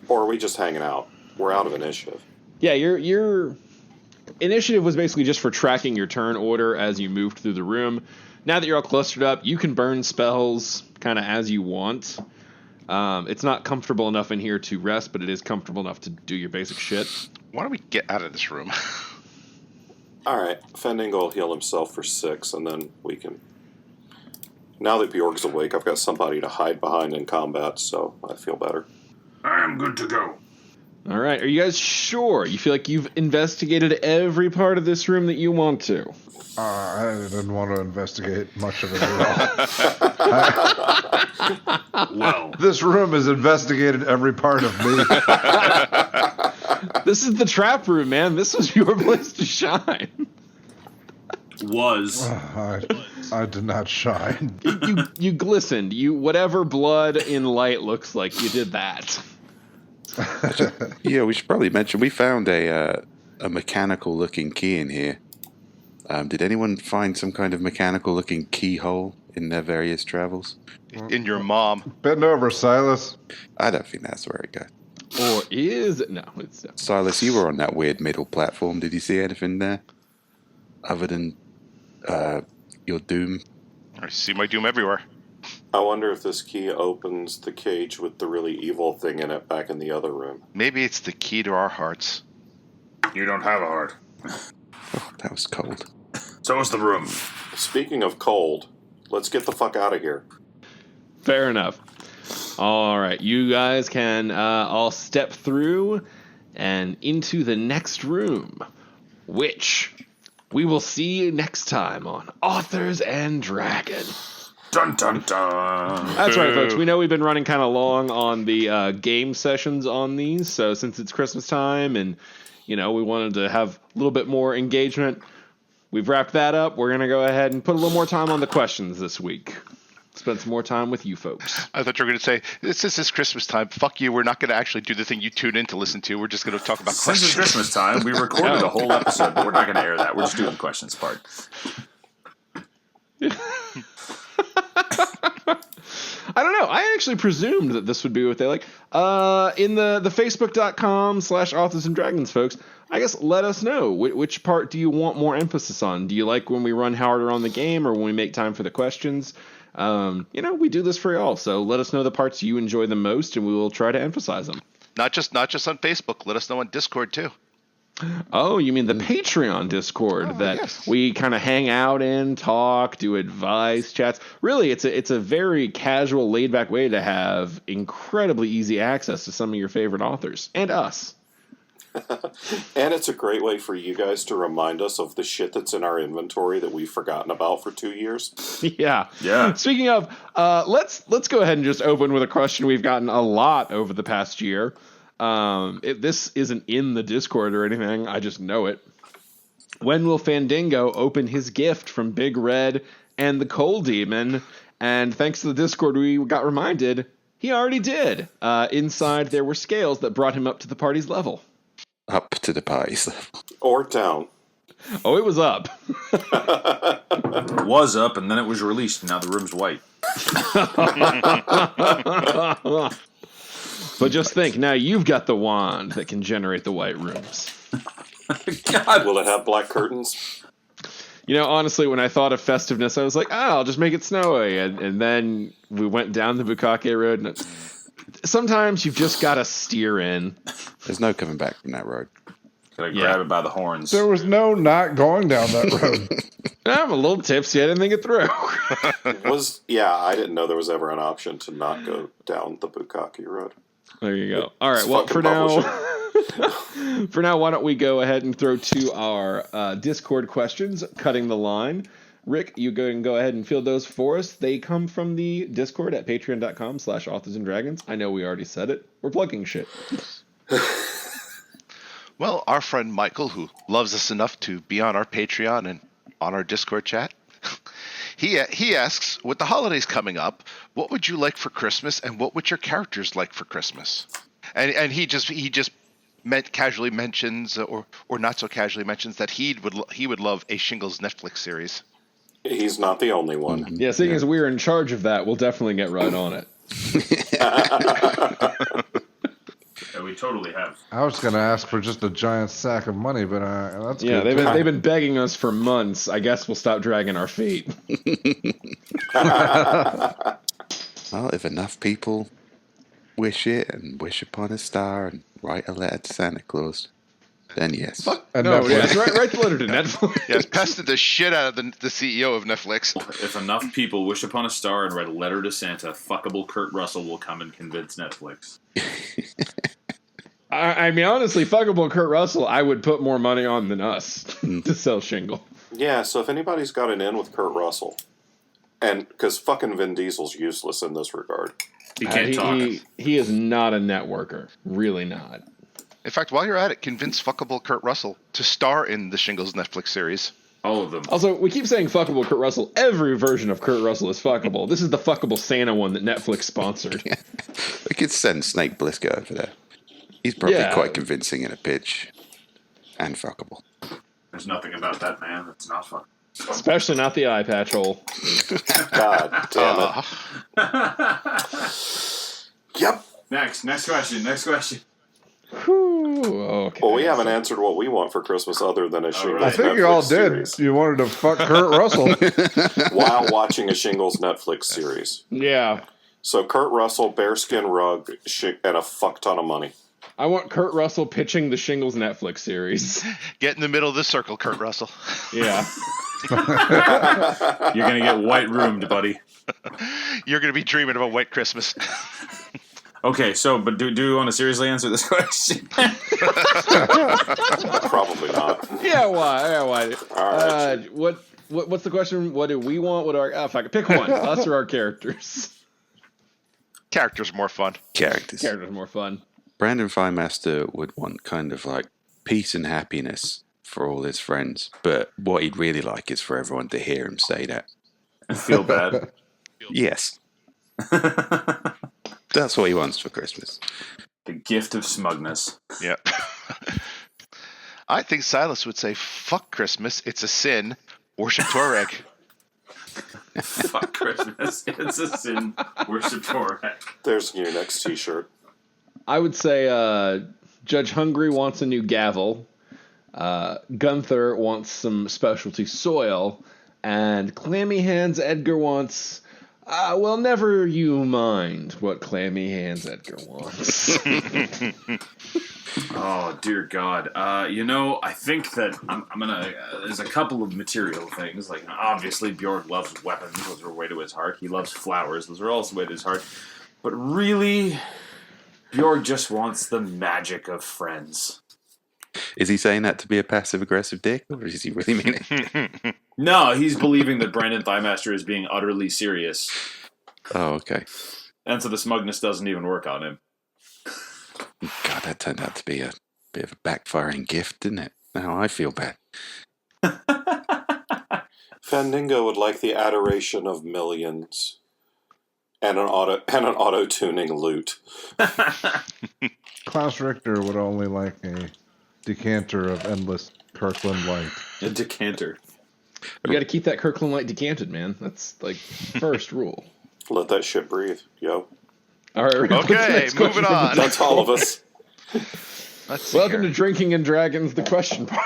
Or are we just hanging out? We're out of initiative. Yeah, your initiative was basically just for tracking your turn order as you moved through the room. Now that you're all clustered up, you can burn spells kind of as you want. It's not comfortable enough in here to rest, but it is comfortable enough to do your basic shit. Why don't we get out of this room? Alright, Fendingo will heal himself for 6, and then we can... Now that Bjork's awake, I've got somebody to hide behind in combat, so I feel better. I am good to go. All right, are you guys sure? You feel like you've investigated every part of this room that you want to? I didn't want to investigate much of it at all. Well, This room has investigated every part of me. This is the trap room, man. This was your place to shine. was. I did not shine. You glistened. You whatever blood in light looks like, you did that. Yeah, we should probably mention we found a mechanical-looking key in here. Did anyone find some kind of mechanical-looking keyhole in their various travels? In your mom. Bend over, Silas. I don't think that's where it goes. Or is it? No, it's Silas, you were on that weird middle platform. Did you see anything there? Other than your doom? I see my doom everywhere. I wonder if this key opens the cage with the really evil thing in it back in the other room. Maybe it's the key to our hearts. You don't have a heart. Oh, that was cold. So is the room. Speaking of cold, let's get the fuck out of here. fair enough. All right, you guys can all step through and into the next room, which we will see next time on Authors and Dragon. Dun dun dun. That's right, folks. We know we've been running kind of long on the game sessions on these, so since it's Christmas time and, we wanted to have a little bit more engagement, we've wrapped that up. We're going to go ahead and put a little more time on the questions this week. Spend some more time with you folks. I thought you were going to say, this is Christmas time. Fuck you. We're not going to actually do the thing you tune in to listen to. We're just going to talk about Since it's questions. Christmas time, we recorded a whole episode, but we're not going to air that. We're just doing the questions part. I don't know. I actually presumed that this would be what they like. In the facebook.com/authors and dragons, folks, I guess let us know. Which part do you want more emphasis on? Do you like when we run harder on the game or when we make time for the questions? We do this for y'all, so let us know the parts you enjoy the most, and we will try to emphasize them. Not just on Facebook. Let us know on Discord, too. Oh, you mean the Patreon Discord that yes. we kind of hang out in, talk, do advice chats. Really, it's a very casual, laid-back way to have incredibly easy access to some of your favorite authors and us. And it's a great way for you guys to remind us of the shit that's in our inventory that we've forgotten about for 2 years. Yeah. Yeah. Speaking of, let's go ahead and just open with a question we've gotten a lot over the past year. This isn't in the Discord or anything. I just know it. When will Fandingo open his gift from Big Red and the Coal Demon? And thanks to the Discord, we got reminded he already did. Inside there were scales that brought him up to the party's level. Up to the parties. Or down. Oh, it was up. It was up, and then it was released, and now the room's white. But just think, now you've got the wand that can generate the white rooms. God. Will it have black curtains? Honestly, when I thought of festiveness, I was like, I'll just make it snowy. And then we went down the Bukake Road, and sometimes you've just got to steer in. There's no coming back from that road. Gotta grab it by the horns. There was no not going down that road. I'm a little tipsy. I didn't think it through. I didn't know there was ever an option to not go down the Bukake Road. There you go. All right. It's Well, for fucking now, why don't we go ahead and throw to our Discord questions, cutting the line. Rick, you go ahead and field those for us. They come from the Discord at patreon.com/authors and dragons. I know we already said it. We're plugging shit. Well, our friend Michael, who loves us enough to be on our Patreon and on our Discord chat, he asks, with the holidays coming up, what would you like for Christmas, and what would your characters like for Christmas? And he just casually mentions, or not so casually mentions, that he would love a Shingles Netflix series. He's not the only one. Yeah, seeing as we're in charge of that, we'll definitely get right on it. Yeah, we totally have. I was going to ask for just a giant sack of money, but that's Yeah, good. they've been begging us for months. I guess we'll stop dragging our feet. Well, if enough people wish it and wish upon a star and write a letter to Santa Claus. then yes. Fuck. And No, Netflix. yeah, write the letter to Netflix. Yes, pested the shit out of the CEO of Netflix. If enough people wish upon a star and write a letter to Santa, fuckable Kurt Russell will come and convince Netflix. I mean, honestly, fuckable Kurt Russell, I would put more money on than us to sell Shingle. Yeah, so if anybody's got an in with Kurt Russell, and because fucking Vin Diesel's useless in this regard. He can't talk. He is not a networker. Really not. In fact, while you're at it, convince fuckable Kurt Russell to star in the Shingles Netflix series. All of them. Also, we keep saying fuckable Kurt Russell. Every version of Kurt Russell is fuckable. This is the fuckable Santa one that Netflix sponsored. We could send Snake Blisco over there. He's probably quite convincing in a pitch. And fuckable. There's nothing about that man that's not fuckable. Especially not the eye patch hole. God damn it. Yep. Next question. Whew, okay. Well, we haven't answered what we want for Christmas other than a Shingles I think Netflix you all series. did. You wanted to fuck Kurt Russell. While watching a Shingles Netflix series. Yeah. So Kurt Russell, bearskin rug, and a fuck ton of money. I want Kurt Russell pitching the Shingles Netflix series. Get in the middle of the circle, Kurt Russell. Yeah. You're gonna get white roomed, buddy. You're going to be dreaming of a white Christmas. Okay, so but do we want to seriously answer this question? Probably not. Yeah, why? All right. What's the question? What do we want? What are our fuck it. Pick one. Us or our characters? Characters more fun. Characters. Characters more fun. Brandon Firemaster would want kind of like peace and happiness for all his friends, but what he'd really like is for everyone to hear him say that. I feel bad. Yes. That's what he wants for Christmas. The gift of smugness. Yeah. I think Silas would say, fuck Christmas, it's a sin. Worship Tuareg. Fuck Christmas. It's a sin. Worship Torah. There's your next t-shirt. I would say Judge Hungry wants a new gavel. Gunther wants some specialty soil. And Clammy Hands Edgar wants... well, never you mind what Clammy Hands Edgar wants. Oh, dear God. I think that I'm gonna... there's a couple of material things. Like, obviously, Bjork loves weapons. Those are way to his heart. He loves flowers. Those are also way to his heart. But really, Bjork just wants the magic of friends. Is he saying that to be a passive-aggressive dick, or does he really mean it? No, he's believing that Brandon Thighmaster is being utterly serious. Oh, okay. And so the smugness doesn't even work on him. God, that turned out to be a bit of a backfiring gift, didn't it? Now I feel bad. Fandango would like the adoration of millions and an auto-tuning lute. Klaus Richter would only like a decanter of endless Kirkland Light. A decanter. You got to keep that Kirkland Light decanted, man. That's like first rule. Let that shit breathe, yo. All right. Okay, moving on. That's all of us. Let's see Welcome here. to Drinking and Dragons, the question part.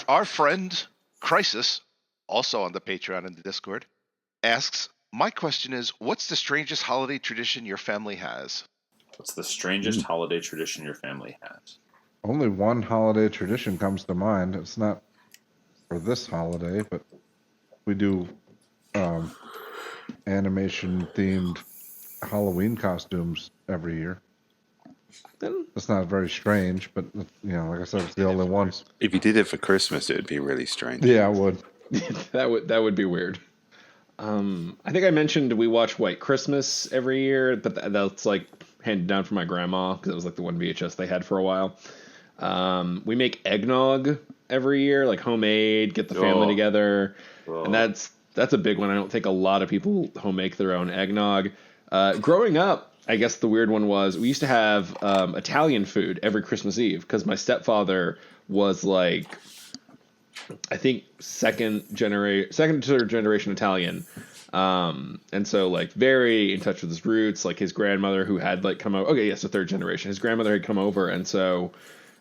Our friend Crisis, also on the Patreon and the Discord, asks, my question is, what's the strangest holiday tradition your family has? What's the strangest holiday tradition your family has? Only one holiday tradition comes to mind. It's not for this holiday, but we do animation-themed Halloween costumes every year. It's not very strange, but like I said, it's the only one. If you did it for Christmas, it would be really strange. Yeah, I would. That would be weird. I think I mentioned we watch White Christmas every year, but that's like handed down from my grandma because it was like the one VHS they had for a while. We make eggnog every year, like homemade, get the family together, and that's a big one. I don't think a lot of people home make their own eggnog. Growing up, I guess the weird one was we used to have Italian food every Christmas Eve because my stepfather was like, I think second to third generation Italian. And so like very in touch with his roots, like his grandmother who had like come over. Okay. Yes. The third generation, his grandmother had come over. And so,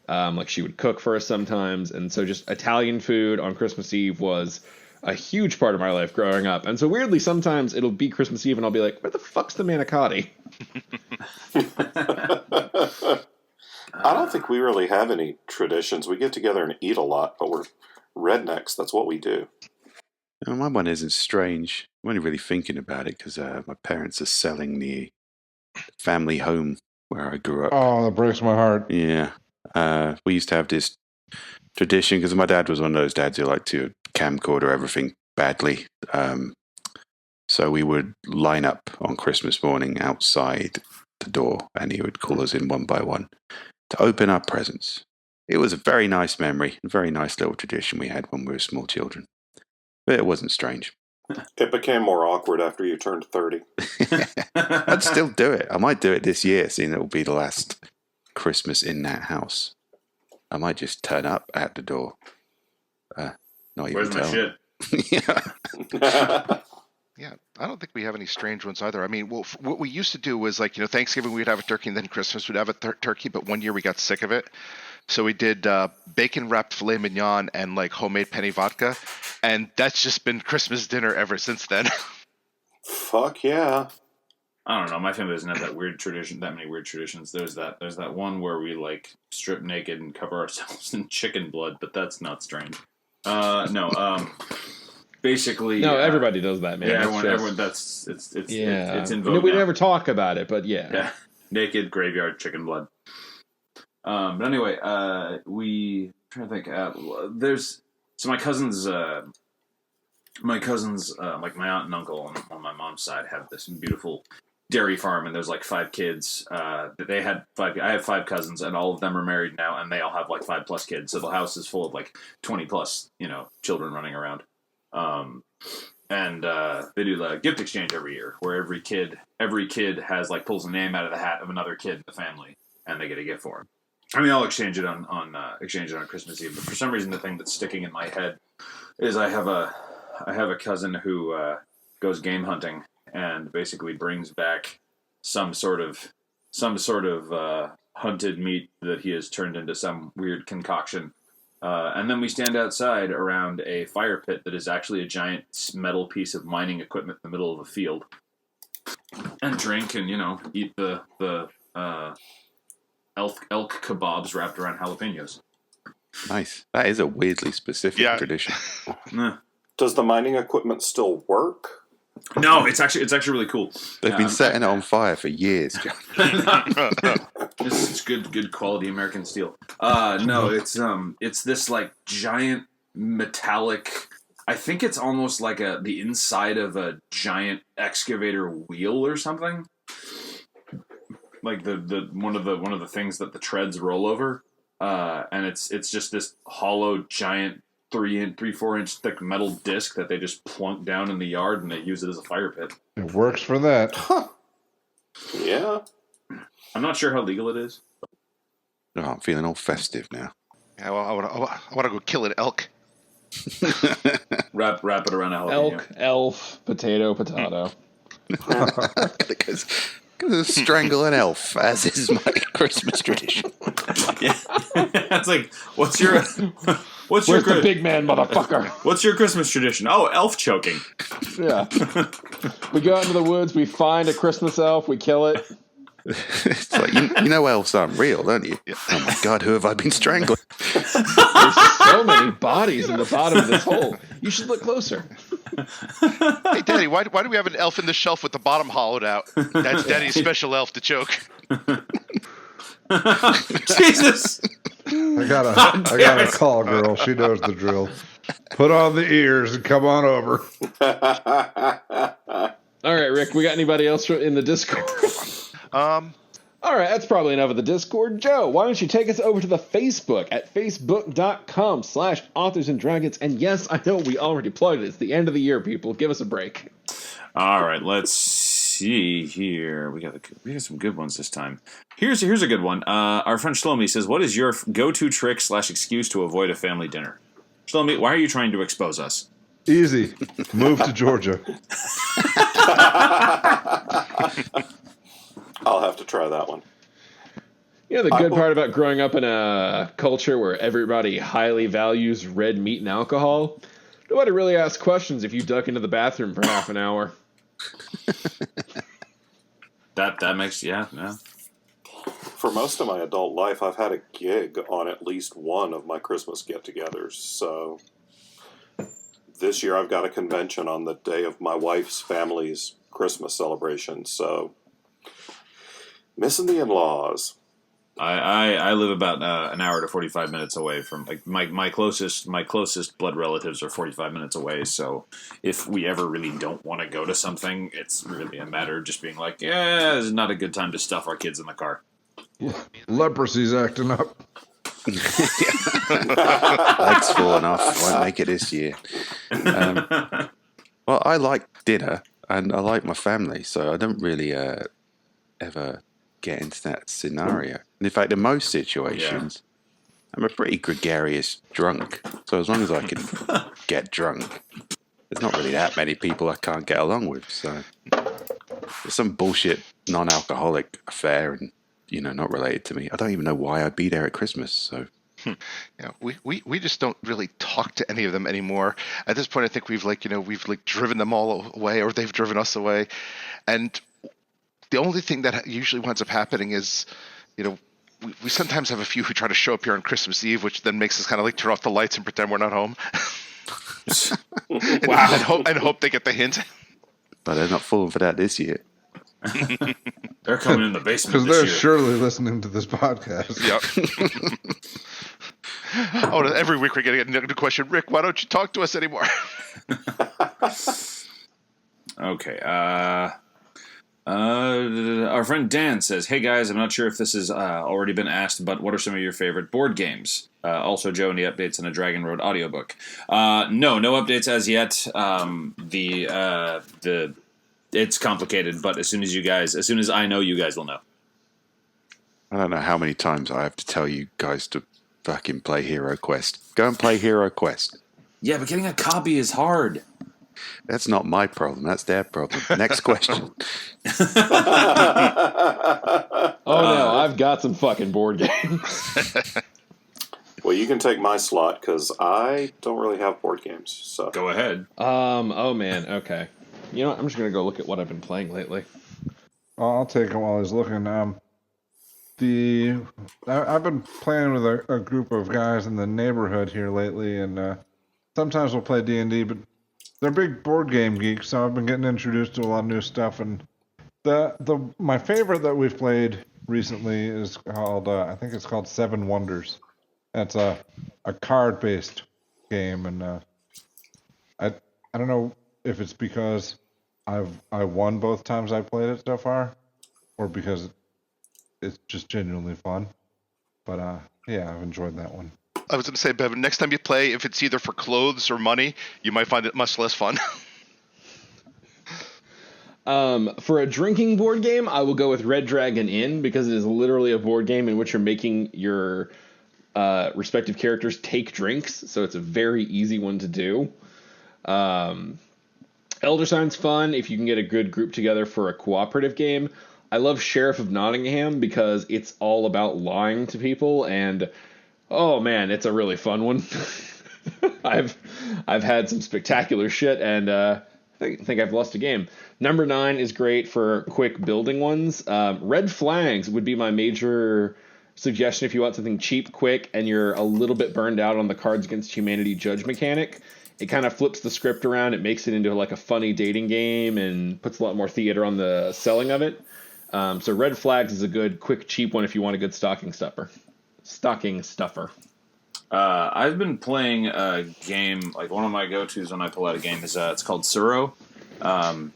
like she would cook for us sometimes. And so just Italian food on Christmas Eve was a huge part of my life growing up. And so weirdly, sometimes it'll be Christmas Eve and I'll be like, where the fuck's the manicotti? I don't think we really have any traditions. We get together and eat a lot, but we're rednecks. That's what we do. My one isn't strange. I'm only really thinking about it because my parents are selling the family home where I grew up. Oh, that breaks my heart. Yeah. We used to have this tradition because my dad was one of those dads who liked to camcorder everything badly. So we would line up on Christmas morning outside the door and he would call us in one by one to open up presents. It was a very nice memory, a very nice little tradition we had when we were small children. But it wasn't strange. It became more awkward after you turned 30. I'd still do it. I might do it this year, seeing it will be the last Christmas in that house. I might just turn up at the door. Not even Where's my tell shit? Yeah. Yeah, I don't think we have any strange ones either. I mean, well, what we used to do was like, Thanksgiving we'd have a turkey, and then Christmas we'd have a turkey. But one year we got sick of it, so we did bacon wrapped filet mignon and like homemade penny vodka, and that's just been Christmas dinner ever since then. Fuck yeah. I don't know. My family doesn't have that many weird traditions. There's that one where we like strip naked and cover ourselves in chicken blood, but that's not strange. Basically, No, everybody does that, man. Yeah, It's everyone. just- It's in vogue. No, we now. never talk about it, but yeah. Yeah, naked graveyard chicken blood. But anyway, I'm trying to think. There's my cousins, like my aunt and uncle on my mom's side have this beautiful dairy farm, and there's like 5 kids. They had 5. I have 5 cousins, and all of them are married now, and they all have like 5+ kids. So the house is full of like 20+, children running around. And they do the gift exchange every year, where every kid has like pulls a name out of the hat of another kid in the family, and they get a gift for him. I mean, I'll exchange it on Christmas Eve, but for some reason, the thing that's sticking in my head is I have a cousin who goes game hunting and basically brings back some sort of hunted meat that he has turned into some weird concoction. And then we stand outside around a fire pit that is actually a giant metal piece of mining equipment in the middle of a field, and drink and eat the elk kebabs wrapped around jalapenos. Nice. That is a weirdly specific tradition. Does the mining equipment still work? No, it's actually really cool. They've been setting it on fire for years, John. It's good quality American steel. No, it's this like giant metallic. I think it's almost like the inside of a giant excavator wheel or something. Like the one of the things that the treads roll over, and it's just this hollow giant 3-4 inch thick metal disc that they just plunk down in the yard, and they use it as a fire pit. It works for that. Huh. Yeah. I'm not sure how legal it is. Oh, I'm feeling all festive now. Yeah, well, I want to go kill an elk. Wrap it around a jalapeno. Elk, elf, potato. Gonna strangle an elf, as is my Christmas tradition. Yeah, it's like, what's your Where's the big man, motherfucker? What's your Christmas tradition? Oh, elf choking. Yeah. We go out into the woods, we find a Christmas elf, we kill it. It's like, you know elves aren't real, don't you? Oh my God, who have I been strangling? There's so many bodies in the bottom of this hole. You should look closer. Hey, Daddy, why do we have an elf in the shelf with the bottom hollowed out? That's Daddy's special elf to choke. Jesus! I got a call, girl. She knows the drill. Put on the ears and come on over. All right, Rick, we got anybody else in the Discord? All right, that's probably enough of the Discord. Joe, why don't you take us over to the Facebook at facebook.com/authors and dragons. And yes, I know we already plugged it. It's the end of the year, people. Give us a break. All right, let's see here. We got some good ones this time. Here's a good one. Our friend Shlomi says, "What is your go-to trick / excuse to avoid a family dinner?" Shlomi, why are you trying to expose us? Easy. Move to Georgia. I'll have to try that one. You know, the good part about growing up in a culture where everybody highly values red meat and alcohol, nobody really asks questions if you duck into the bathroom for half an hour. That makes, yeah. For most of my adult life, I've had a gig on at least one of my Christmas get-togethers. So this year I've got a convention on the day of my wife's family's Christmas celebration. So missing the in-laws. I live about an hour to 45 minutes away from, like, my closest blood relatives are 45 minutes away. So if we ever really don't want to go to something, it's really a matter of just being like, yeah, this is not a good time to stuff our kids in the car. Leprosy's acting up. Legs falling off. Won't make it this year. Well, I like dinner and I like my family, so I don't really ever get into that scenario. And in fact, in most situations, I'm a pretty gregarious drunk. So as long as I can get drunk, there's not really that many people I can't get along with. So it's some bullshit non-alcoholic affair and, not related to me. I don't even know why I'd be there at Christmas, so... Yeah, we just don't really talk to any of them anymore. At this point, I think we've driven them all away, or they've driven us away. And the only thing that usually winds up happening is, we sometimes have a few who try to show up here on Christmas Eve, which then makes us kind of like turn off the lights and pretend we're not home. and hope they get the hint. But they're not falling for that this year. They're coming in the basement Because this they're year. surely listening to this podcast. Yep. Every week we're getting a new question. Rick, why don't you talk to us anymore? Okay. Our friend Dan says, "Hey guys, I'm not sure if this has already been asked, but what are some of your favorite board games? Also, Joe, any updates on a Dragon Road audiobook?" No updates as yet. It's complicated, but as soon as I know, you guys will know. I don't know how many times I have to tell you guys to fucking play Hero Quest. Go and play Hero Quest. Yeah, but getting a copy is hard. That's not my problem. That's their problem. Next question. Oh no, I've got some fucking board games. Well, you can take my slot because I don't really have board games. So Go ahead. Oh man, okay. You know what? I'm just gonna go look at what I've been playing lately. I'll take it while he's looking. I've been playing with a group of guys in the neighborhood here lately, and sometimes we'll play D&D, but they're big board game geeks, so I've been getting introduced to a lot of new stuff. And my favorite that we've played recently is called I think it's called Seven Wonders. It's a card-based game, and I don't know if it's because I won both times I played it so far, or because it's just genuinely fun. But yeah, I've enjoyed that one. I was going to say, Bevan, next time you play, if it's either for clothes or money, you might find it much less fun. For a drinking board game, I will go with Red Dragon Inn, because it is literally a board game in which you're making your respective characters take drinks, so it's a very easy one to do. Elder Sign's fun if you can get a good group together for a cooperative game. I love Sheriff of Nottingham because it's all about lying to people, and oh man, it's a really fun one. I've had some spectacular shit, and I think I've lost a game. Number 9 is great for quick building ones. Red Flags would be my major suggestion if you want something cheap, quick, and you're a little bit burned out on the Cards Against Humanity judge mechanic. It kind of flips the script around. It makes it into like a funny dating game and puts a lot more theater on the selling of it. So Red Flags is a good, quick, cheap one if you want a good stocking stuffer. I've been playing a game, like one of my go-tos when I pull out a game is it's called Suro.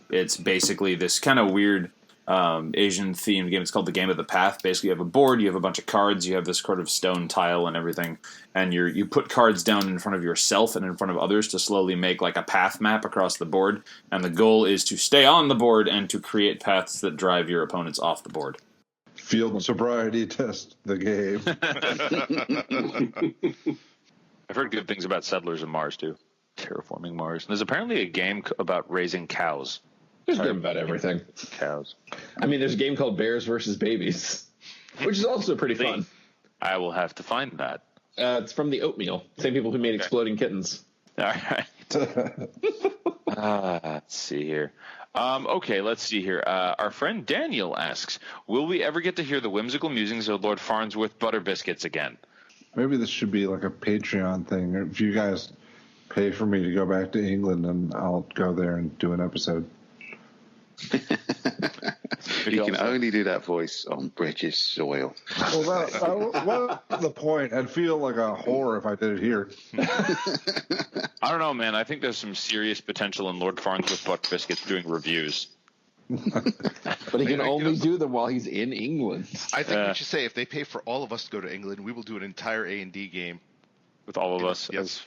It's basically this kind of weird Asian-themed game. It's called the Game of the Path. Basically, you have a board, you have a bunch of cards, you have this sort of stone tile and everything, and you put cards down in front of yourself and in front of others to slowly make like a path map across the board, and the goal is to stay on the board and to create paths that drive your opponents off the board. Field sobriety test the game. I've heard good things about Settlers of Mars, too. Terraforming Mars. And there's apparently a game about raising cows. There's a game about everything. Cows. I mean, there's a game called Bears versus Babies, which is also pretty fun. I will have to find that. It's from the Oatmeal. Same people who made Exploding Kittens. All right. Let's see here. Okay, let's see here. Our friend Daniel asks, will we ever get to hear the whimsical musings of Lord Farnsworth Butterbiscuits again? Maybe this should be like a Patreon thing. If you guys pay for me to go back to England, and I'll go there and do an episode. You can only do that voice on British soil. Well, that's the point. I'd feel like a whore if I did it here. I don't know, man. I think there's some serious potential in Lord Farnsworth Butterbiscuits doing reviews. But he can only do them while he's in England. I think we should say if they pay for all of us to go to England, we will do an entire A&D game With all of us. Yes.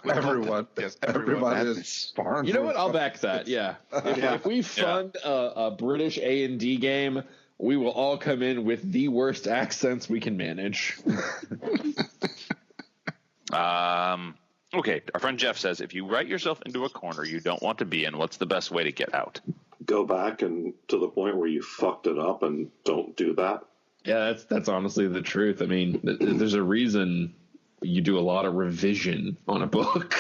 Everyone. Yes, everyone. Everybody is Farnsworth. You know what? I'll back that. Yeah. If we fund a British A&D game, we will all come in with the worst accents we can manage. Okay, our friend Jeff says, if you write yourself into a corner you don't want to be in, what's the best way to get out? Go back and to the point where you fucked it up and don't do that. Yeah, that's honestly the truth. I mean, there's a reason you do a lot of revision on a book.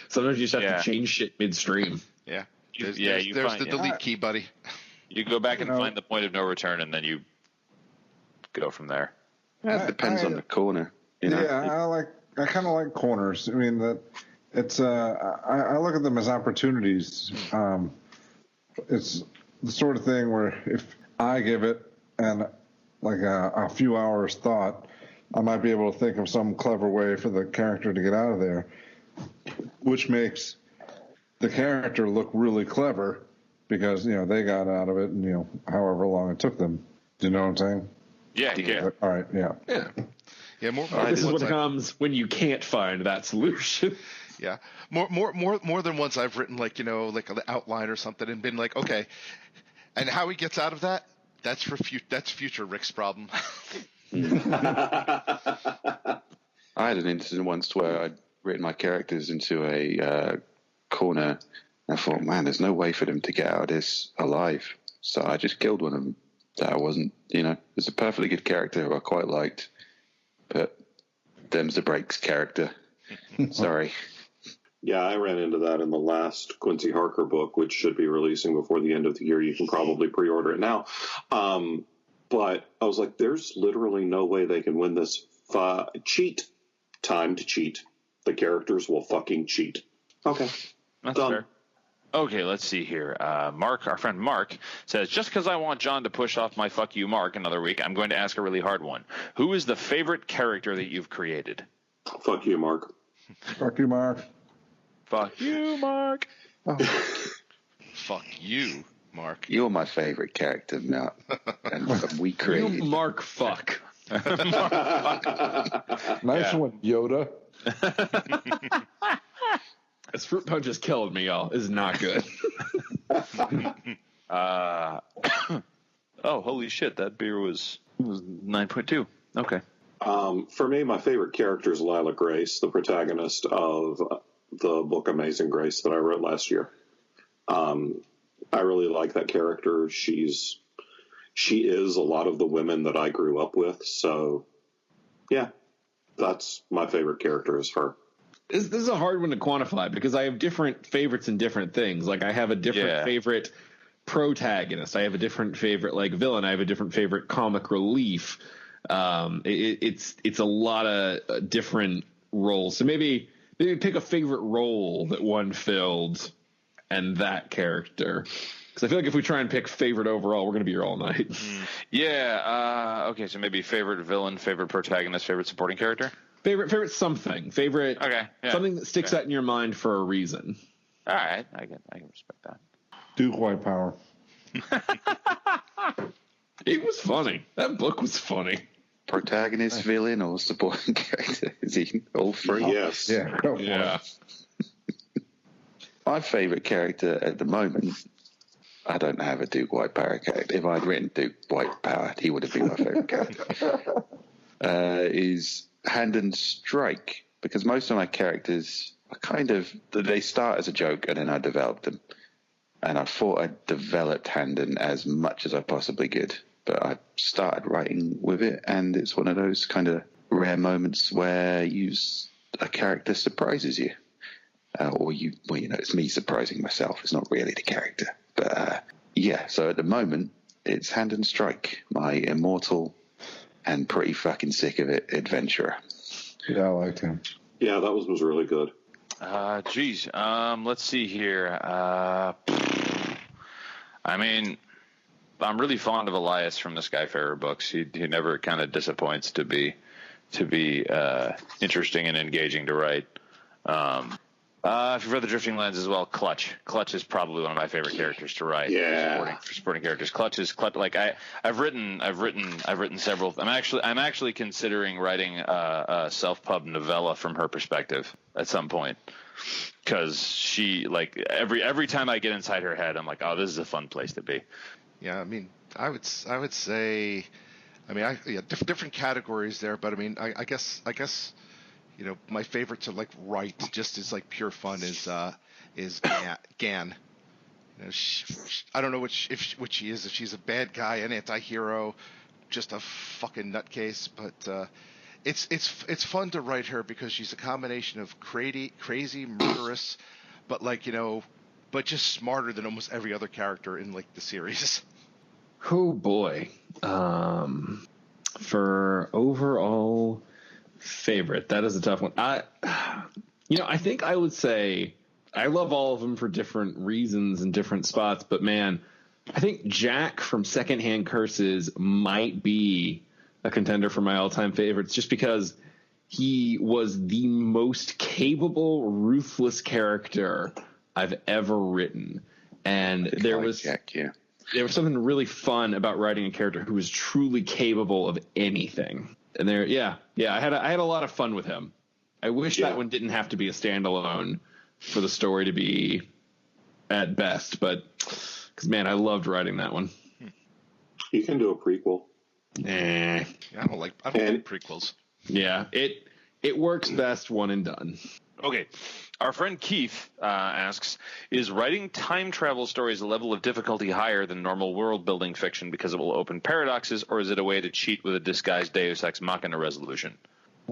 Sometimes you just have to change shit midstream. Yeah. There's the delete key, buddy. You go back and find the point of no return, and then you go from there. It depends on the corner. You know? Yeah, I kind of like corners. I mean, that it's I look at them as opportunities. It's the sort of thing where if I give it and like a few hours thought, I might be able to think of some clever way for the character to get out of there, which makes the character look really clever because they got out of it in however long it took them. Do you know what I'm saying? Yeah. All right. Yeah. Yeah, more. This is what comes when you can't find that solution. Yeah, more than once I've written like an outline or something and been like, okay, and how he gets out of that, that's future Rick's problem. I had an incident once where I'd written my characters into a corner. And I thought, man, there's no way for them to get out of this alive. So I just killed one of them. That I wasn't, it's a perfectly good character who I quite liked, but them's the breaks character. Sorry. Yeah, I ran into that in the last Quincy Harker book, which should be releasing before the end of the year. You can probably pre-order it now. But I was like, there's literally no way they can win this. Cheat. Time to cheat. The characters will fucking cheat. Okay. That's Done. fair. Okay, let's see here. Mark, our friend Mark, says, just because I want John to push off my fuck you, Mark, another week, I'm going to ask a really hard one. Who is the favorite character that you've created? Fuck you, Mark. Fuck you, Mark. Fuck you, Mark. Oh. Fuck you, Mark. You're my favorite character, Matt. And we created. You Mark fuck. Nice one, Yoda. This fruit punch is killing me, y'all. This is not good. Oh, holy shit. That beer was 9.2. Okay. For me, my favorite character is Lila Grace, the protagonist of the book Amazing Grace that I wrote last year. I really like that character. She is a lot of the women that I grew up with. So, yeah, that's my favorite character is her. This is a hard one to quantify because I have different favorites in different things. Like I have a different favorite protagonist. I have a different favorite villain. I have a different favorite comic relief. It's a lot of different roles. So maybe pick a favorite role that one filled and that character. Because I feel like if we try and pick favorite overall, we're going to be here all night. Yeah. Okay. So maybe favorite villain, favorite protagonist, favorite supporting character. Favorite something. Favorite something that sticks out in your mind for a reason. All right. I can respect that. Duke White Power. It was funny. That book was funny. Protagonist, villain, or supporting character? Is he all three? Yes. Yeah. Go for it. My favorite character at the moment, I don't have a Duke White Power character. If I'd written Duke White Power, he would have been my favorite character. Is Hand and Strike, because most of my characters are they start as a joke and then I develop them. And I thought I developed Handon as much as I possibly could. But I started writing with it, and it's one of those kind of rare moments where a character surprises you. Well, it's me surprising myself. It's not really the character. But yeah, so at the moment, it's Hand and Strike, my immortal and pretty fucking sick of it adventurer. Yeah, I liked him. Yeah, that was really good. Geez. Let's see here. I mean, I'm really fond of Elias from the Skyfarer books. He never kind of disappoints to be interesting and engaging to write. If you've read The Drifting Lands as well, Clutch. Clutch is probably one of my favorite characters to write. Yeah. Supporting characters. Clutch. Like I've written several. I'm actually considering writing a self-pub novella from her perspective at some point, because she, like, every time I get inside her head, I'm like, oh, this is a fun place to be. Yeah, I mean, I would say, I mean, different categories there, but I mean, I guess, my favorite to like write just as like pure fun is Gan. I don't know which she is, if she's a bad guy, an anti-hero, just a fucking nutcase, but it's fun to write her because she's a combination of crazy, murderous, but but just smarter than almost every other character in like the series. Oh boy. For overall favorite, that is a tough one. I think I would say I love all of them for different reasons and different spots, but man, I think Jack from Secondhand Curses might be a contender for my all-time favorites, just because he was the most capable, ruthless character I've ever written. And there was something really fun about writing a character who was truly capable of anything. And I had a lot of fun with him. I wish that one didn't have to be a standalone for the story to be at best, but because, man, I loved writing that one. You can do a prequel. Nah. I don't like prequels. Yeah, it works best one and done. Okay. Our friend Keith asks, is writing time travel stories a level of difficulty higher than normal world-building fiction because it will open paradoxes, or is it a way to cheat with a disguised Deus Ex Machina resolution? I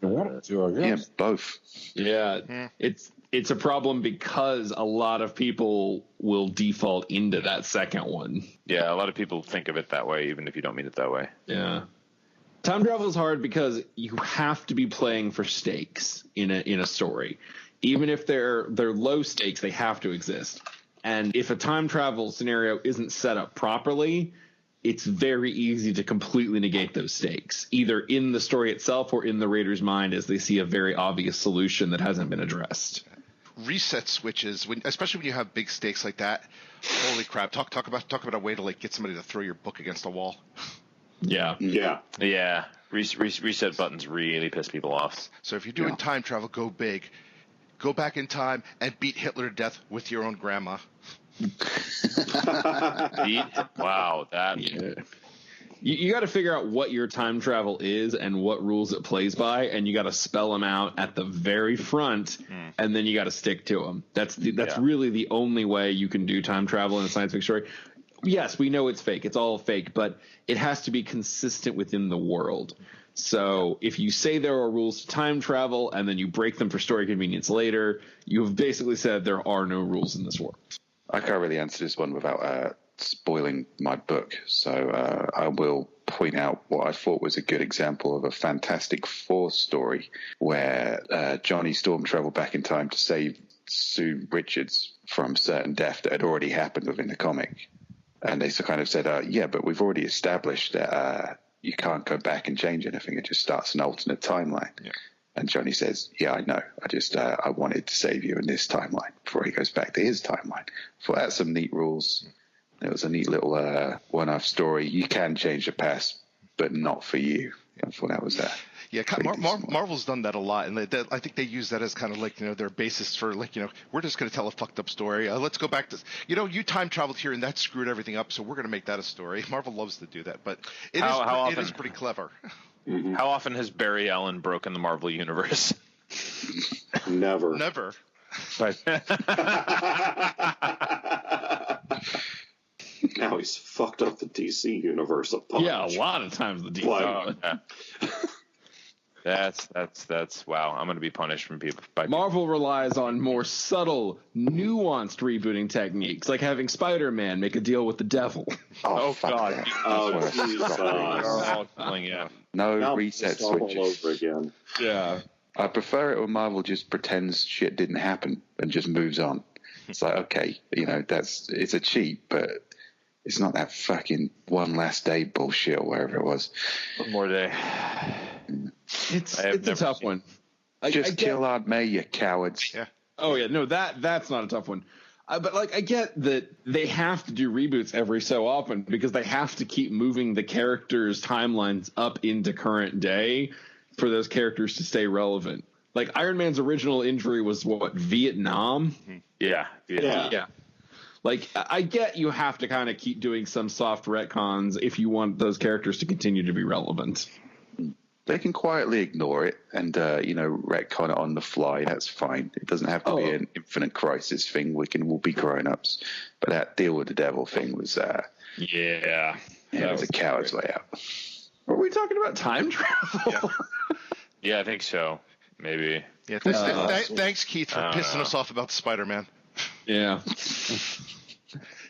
wanted to, I guess. Yeah, both. Yeah, it's a problem because a lot of people will default into that second one. Yeah, a lot of people think of it that way, even if you don't mean it that way. Yeah. Time travel is hard because you have to be playing for stakes in a story. Even if they're low stakes, they have to exist. And if a time travel scenario isn't set up properly, it's very easy to completely negate those stakes, either in the story itself or in the reader's mind as they see a very obvious solution that hasn't been addressed. Reset switches, especially when you have big stakes like that. Holy crap! Talk about a way to like get somebody to throw your book against the wall. Yeah. Reset buttons really piss people off. So if you're doing time travel, go big. Go back in time and beat Hitler to death with your own grandma. Wow, that. Yeah. You got to figure out what your time travel is and what rules it plays by, and you got to spell them out at the very front, and then you got to stick to them. That's really the only way you can do time travel in a science fiction story. Yes, we know it's fake. It's all fake, but it has to be consistent within the world. So if you say there are rules to time travel and then you break them for story convenience later, you have basically said there are no rules in this world. I can't really answer this one without spoiling my book. So I will point out what I thought was a good example of a Fantastic Four story where Johnny Storm traveled back in time to save Sue Richards from certain death that had already happened within the comic. And they kind of said, but we've already established that you can't go back and change anything. It just starts an alternate timeline. Yeah. And Johnny says, yeah, I know. I just I wanted to save you in this timeline before he goes back to his timeline. So that's some neat rules. It was a neat little one-off story. You can change the past, but not for you. I thought that was Yeah, Marvel's done that a lot, and I think they use that as kind of like their basis for like we're just going to tell a fucked up story. Let's go back to you time traveled here and that screwed everything up, so we're going to make that a story. Marvel loves to do that, but it is pretty clever. Mm-hmm. How often has Barry Allen broken the Marvel universe? Never. But now he's fucked up the DC universe a bunch. Yeah, a lot of times the DC. That's wow. I'm gonna be punished from people by people. Marvel relies on more subtle, nuanced rebooting techniques, like having Spider-Man make a deal with the devil. Oh, fuck God. that. Oh, That's what I Jesus. stopped doing. We're all killing, yeah. No Now reset it's all switches. over again. Yeah. I prefer it when Marvel just pretends shit didn't happen and just moves on. It's like, okay, it's a cheat, but it's not that fucking one last day bullshit or whatever it was. One more day. It's have a never tough seen- one. Just kill Aunt May, you cowards. Yeah. Oh yeah, no, that's not a tough one. But I get that they have to do reboots every so often because they have to keep moving the characters' timelines up into current day for those characters to stay relevant. Like Iron Man's original injury was Vietnam? Yeah. Yeah. Like I get you have to kind of keep doing some soft retcons if you want those characters to continue to be relevant. They can quietly ignore it and, retcon it on the fly. That's fine. It doesn't have to be an infinite crisis thing. We'll be grown-ups. But that deal with the devil thing was, Yeah. it was a coward's way out. Are we talking about time travel? Yeah, I think so. Maybe. Yeah. Thanks, Keith, for pissing us off about Spider-Man. Yeah.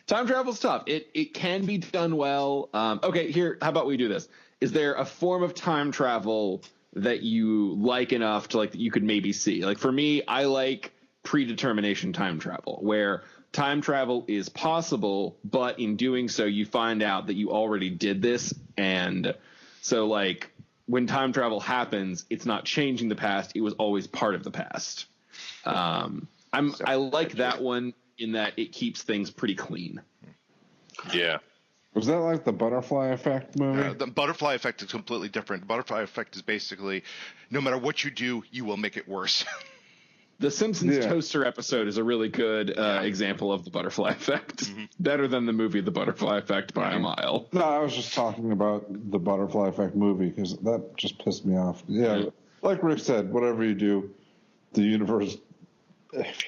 Time travel's tough. It can be done well. Okay, here, how about we do this? Is there a form of time travel that you like enough to like that you could maybe see? Like for me, I like predetermination time travel, where time travel is possible, but in doing so, you find out that you already did this, and so like when time travel happens, it's not changing the past; it was always part of the past. I like that one in that it keeps things pretty clean. Yeah. Was that like the Butterfly Effect movie? The butterfly effect is completely different. The butterfly effect is basically no matter what you do, you will make it worse. The Simpsons toaster episode is a really good example of the butterfly effect. Better than the movie The Butterfly Effect by a mile. No, I was just talking about the Butterfly Effect movie because that just pissed me off. Yeah, like Rick said, whatever you do, the universe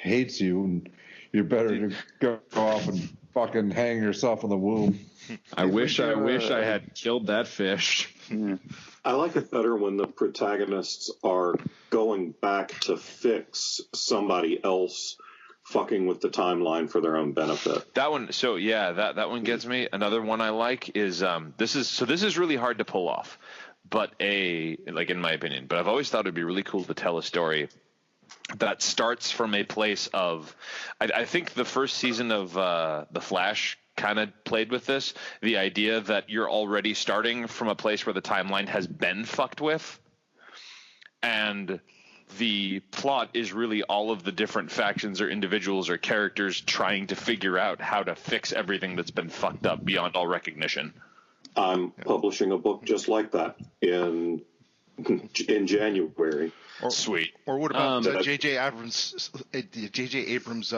hates you, and you're better to go off and fucking hang yourself in the womb. I wish I had killed that fish. I like it better when the protagonists are going back to fix somebody else fucking with the timeline for their own benefit. That one, so yeah, that one gets me. Another one I like is this is really hard to pull off, but in my opinion, but I've always thought it'd be really cool to tell a story that starts from a place of, I think the first season of The Flash kind of played with this, the idea that you're already starting from a place where the timeline has been fucked with, and the plot is really all of the different factions or individuals or characters trying to figure out how to fix everything that's been fucked up beyond all recognition. I'm publishing a book just like that in January. Sweet. Or what about J.J. Abrams'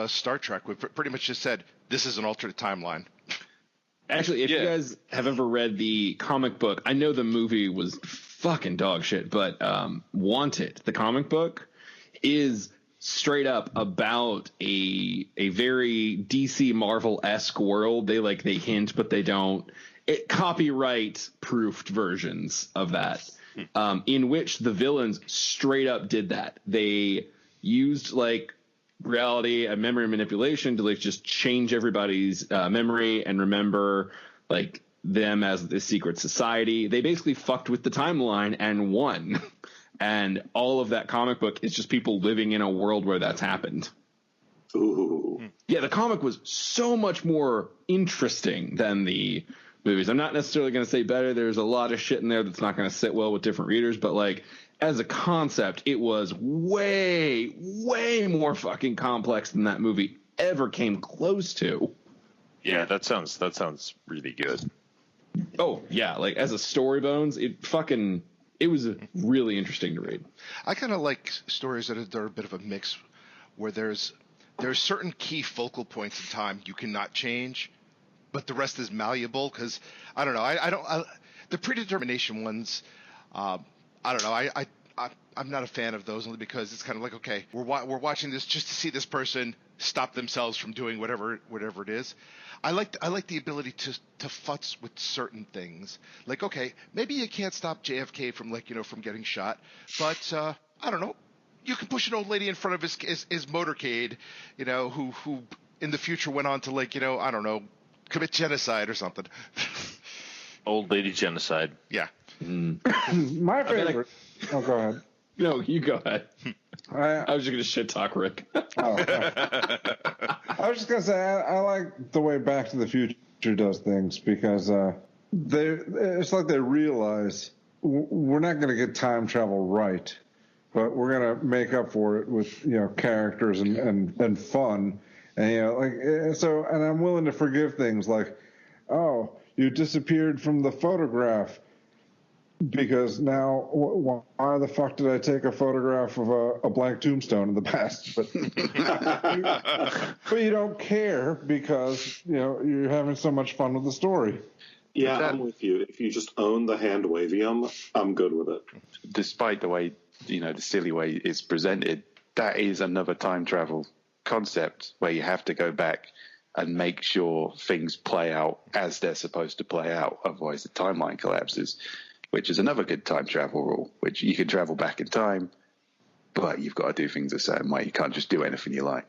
Star Trek, which pretty much just said, this is an alternate timeline. Actually, if you guys have ever read the comic book, I know the movie was fucking dog shit, but Wanted, the comic book, is straight up about a very DC Marvel-esque world. They hint, but they don't. Copyright proofed versions of that. In which the villains straight up did that. They used reality and memory manipulation to just change everybody's memory and remember them as the secret society. They basically fucked with the timeline and won. And all of that comic book is just people living in a world where that's happened. Ooh. Yeah, the comic was so much more interesting than the movies. I'm not necessarily going to say better. There's a lot of shit in there that's not going to sit well with different readers, but as a concept, it was way, way more fucking complex than that movie ever came close to. Yeah, that sounds really good. Oh yeah, as a story bones, it was really interesting to read. I kind of like stories that are a bit of a mix, where there's certain key focal points in time you cannot change, but the rest is malleable. Because I don't know, the predetermination ones, I don't know. I'm not a fan of those, only because it's kind of like, okay, we're watching this just to see this person stop themselves from doing whatever it is. I like the ability to futz with certain things. Like, okay, maybe you can't stop JFK from from getting shot, but I don't know. You can push an old lady in front of his motorcade, who in the future went on to I don't know, commit genocide or something. Old lady genocide. Yeah. My favorite. Oh, go ahead. No, you go ahead. I was just gonna shit talk Rick. I was just gonna say I like the way Back to the Future does things because it's like they realize we're not gonna get time travel right, but we're gonna make up for it with characters and fun, and and I'm willing to forgive things like, oh, you disappeared from the photograph. Because now, why the fuck did I take a photograph of a blank tombstone in the past? But you don't care because you're having so much fun with the story. Yeah, I'm with you. If you just own the hand wavium, I'm good with it. Despite the way the silly way it's presented, that is another time travel concept where you have to go back and make sure things play out as they're supposed to play out. Otherwise, the timeline collapses. Which is another good time travel rule, which you can travel back in time, but you've got to do things a certain way. You can't just do anything you like.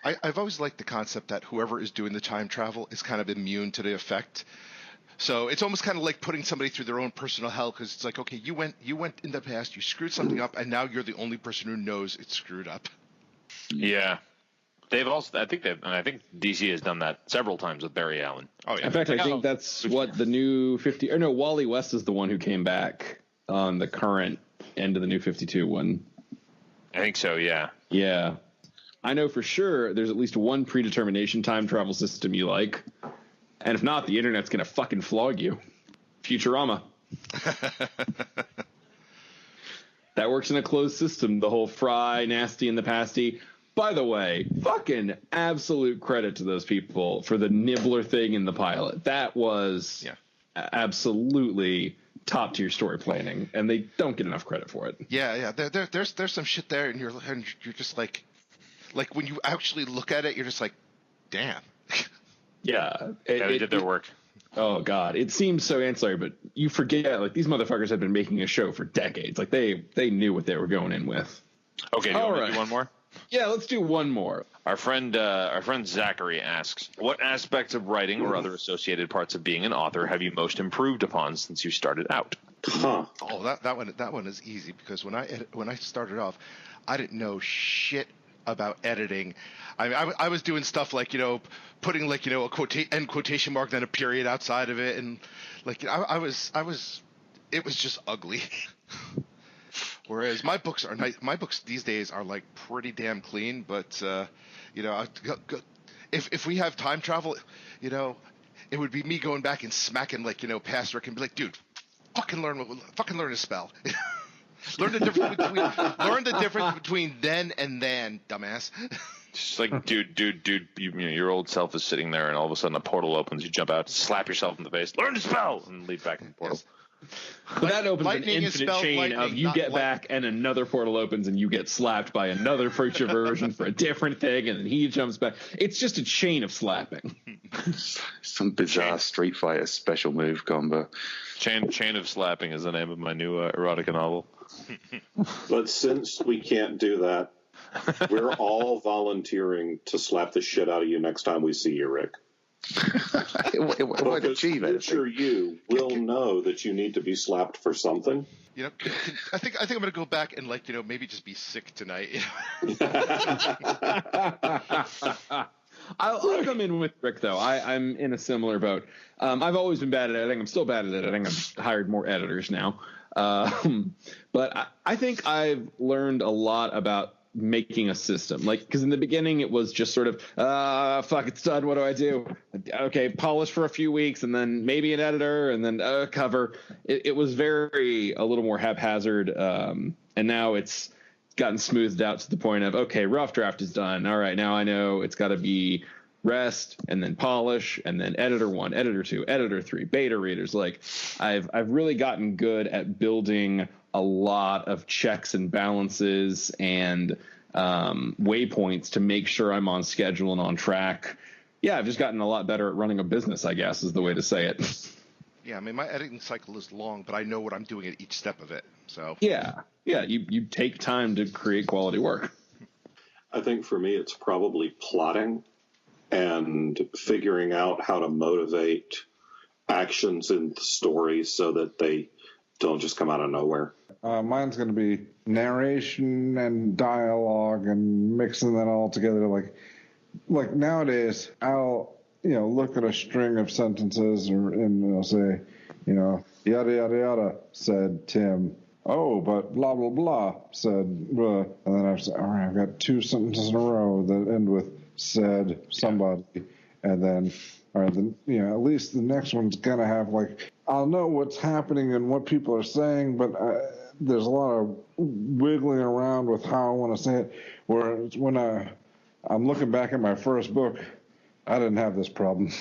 I've always liked the concept that whoever is doing the time travel is kind of immune to the effect. So it's almost kind of like putting somebody through their own personal hell, because it's like, okay, you went in the past, you screwed something up, and now you're the only person who knows it's screwed up. Yeah. They've also, I think DC has done that several times with Barry Allen. Oh yeah. In fact, I think that's what the new 50. Or no, Wally West is the one who came back on the current end of the new 52 one. I think so. Yeah. Yeah. I know for sure there's at least one predetermination time travel system you like, and if not, the internet's gonna fucking flog you. Futurama. That works in a closed system. The whole Fry, Nasty, and the Pasty. By the way, fucking absolute credit to those people for the Nibbler thing in the pilot. That was absolutely top tier story planning, and they don't get enough credit for it. Yeah. There's some shit there, and you're just like when you actually look at it, you're just like, damn. Yeah, They did their work. Oh god, it seems so ancillary, but you forget these motherfuckers have been making a show for decades. They knew what they were going in with. Okay, do you want to do one more? Yeah, let's do one more. Our friend Zachary asks, what aspects of writing or other associated parts of being an author have you most improved upon since you started out? Huh. Oh, that one is easy, because when I started off, I didn't know shit about editing. I was doing stuff like putting a quotation mark, then a period outside of it, and it was just ugly. Whereas my books these days are pretty damn clean. But if we have time travel, it would be me going back and smacking past Rick and be like, dude, fucking learn to spell. learn the difference between then and then, dumbass. Just like, dude, your old self is sitting there, and all of a sudden a portal opens. You jump out, slap yourself in the face, learn to spell, and leap back in the portal. Yes. But that opens an lightning is infinite spelled chain lightning, of you not get light. back and another portal opens and you get slapped by another future version for a different thing, and then he jumps back. It's just a chain of slapping. Some bizarre Street Fighter special move combo. Chain of Slapping is the name of my new erotica novel. But since we can't do that, we're all volunteering to slap the shit out of you next time we see you, Rick. It won't Because achieve future anything. you will know that you need to be slapped for something. I think I'm gonna go back and maybe just be sick tonight. I'll come in with Rick, though. I'm in a similar boat. I've always been bad at editing. I'm still bad at editing. I've hired more editors now. But I think I've learned a lot about making a system. Because in the beginning, it was just sort of, fuck, it's done. What do I do? Okay, polish for a few weeks, and then maybe an editor, and then cover. It was a little more haphazard. And now it's gotten smoothed out to the point of, okay, rough draft is done. All right, now I know it's got to be rest and then polish and then editor 1, editor 2, editor 3, beta readers. I've really gotten good at building a lot of checks and balances and waypoints to make sure I'm on schedule and on track. Yeah, I've just gotten a lot better at running a business, I guess, is the way to say it. Yeah, I mean, my editing cycle is long, but I know what I'm doing at each step of it. So Yeah, you take time to create quality work. I think for me, it's probably plotting and figuring out how to motivate actions in the story so that they don't just come out of nowhere. Mine's going to be narration and dialogue and mixing that all together. Like nowadays, I'll look at a string of sentences and I'll say, yada yada yada said Tim. Oh, but blah blah blah said blah. And then I've said, all right, I've got 2 sentences in a row that end with said somebody, and then all right, then at least the next one's gonna have I'll know what's happening and what people are saying, but there's a lot of wiggling around with how I want to say it. Whereas when I'm looking back at my first book, I didn't have this problem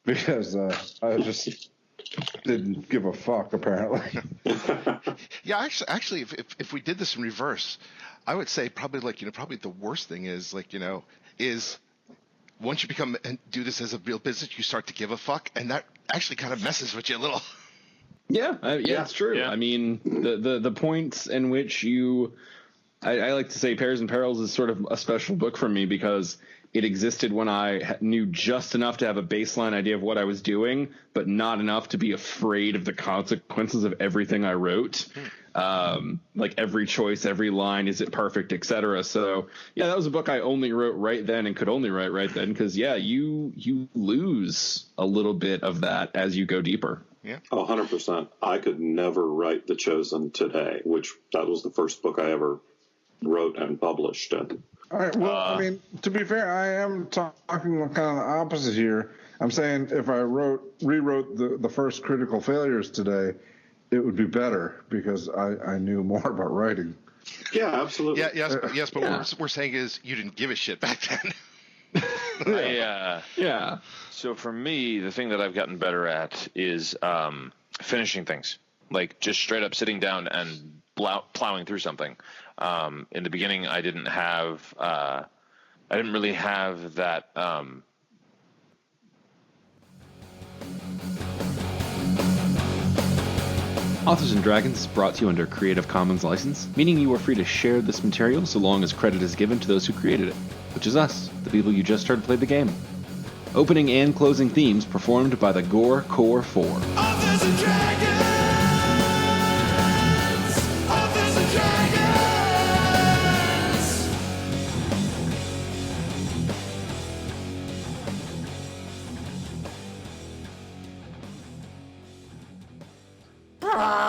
because I just didn't give a fuck, apparently. yeah, actually, if we did this in reverse, I would say probably probably the worst thing is is once you become and do this as a real business, you start to give a fuck, and that actually kind of messes with you a little. Yeah, it's true. Yeah. I mean, the points in which I like to say Pairs and Perils is sort of a special book for me because it existed when I knew just enough to have a baseline idea of what I was doing, but not enough to be afraid of the consequences of everything I wrote. Like every choice, every line, is it perfect, etc. So yeah, that was a book I only wrote right then and could only write right then because you lose a little bit of that as you go deeper. Yeah. 100%. I could never write The Chosen today, which that was the first book I ever wrote and published. And All right. Well, I mean, to be fair, I am talking kind of the opposite here. I'm saying if I rewrote the first Critical Failures today, it would be better because I knew more about writing. yeah, absolutely. Yes, but what we're saying is you didn't give a shit back then. Yeah. So for me, the thing that I've gotten better at is finishing things, like just straight up sitting down and plowing through something. In the beginning, I didn't really have that. Authors and Dragons is brought to you under Creative Commons license, meaning you are free to share this material so long as credit is given to those who created it, which is us, the people you just heard play the game. Opening and closing themes performed by the Gore Core 4. Authors and Dragons! Authors and Dragons! Ah!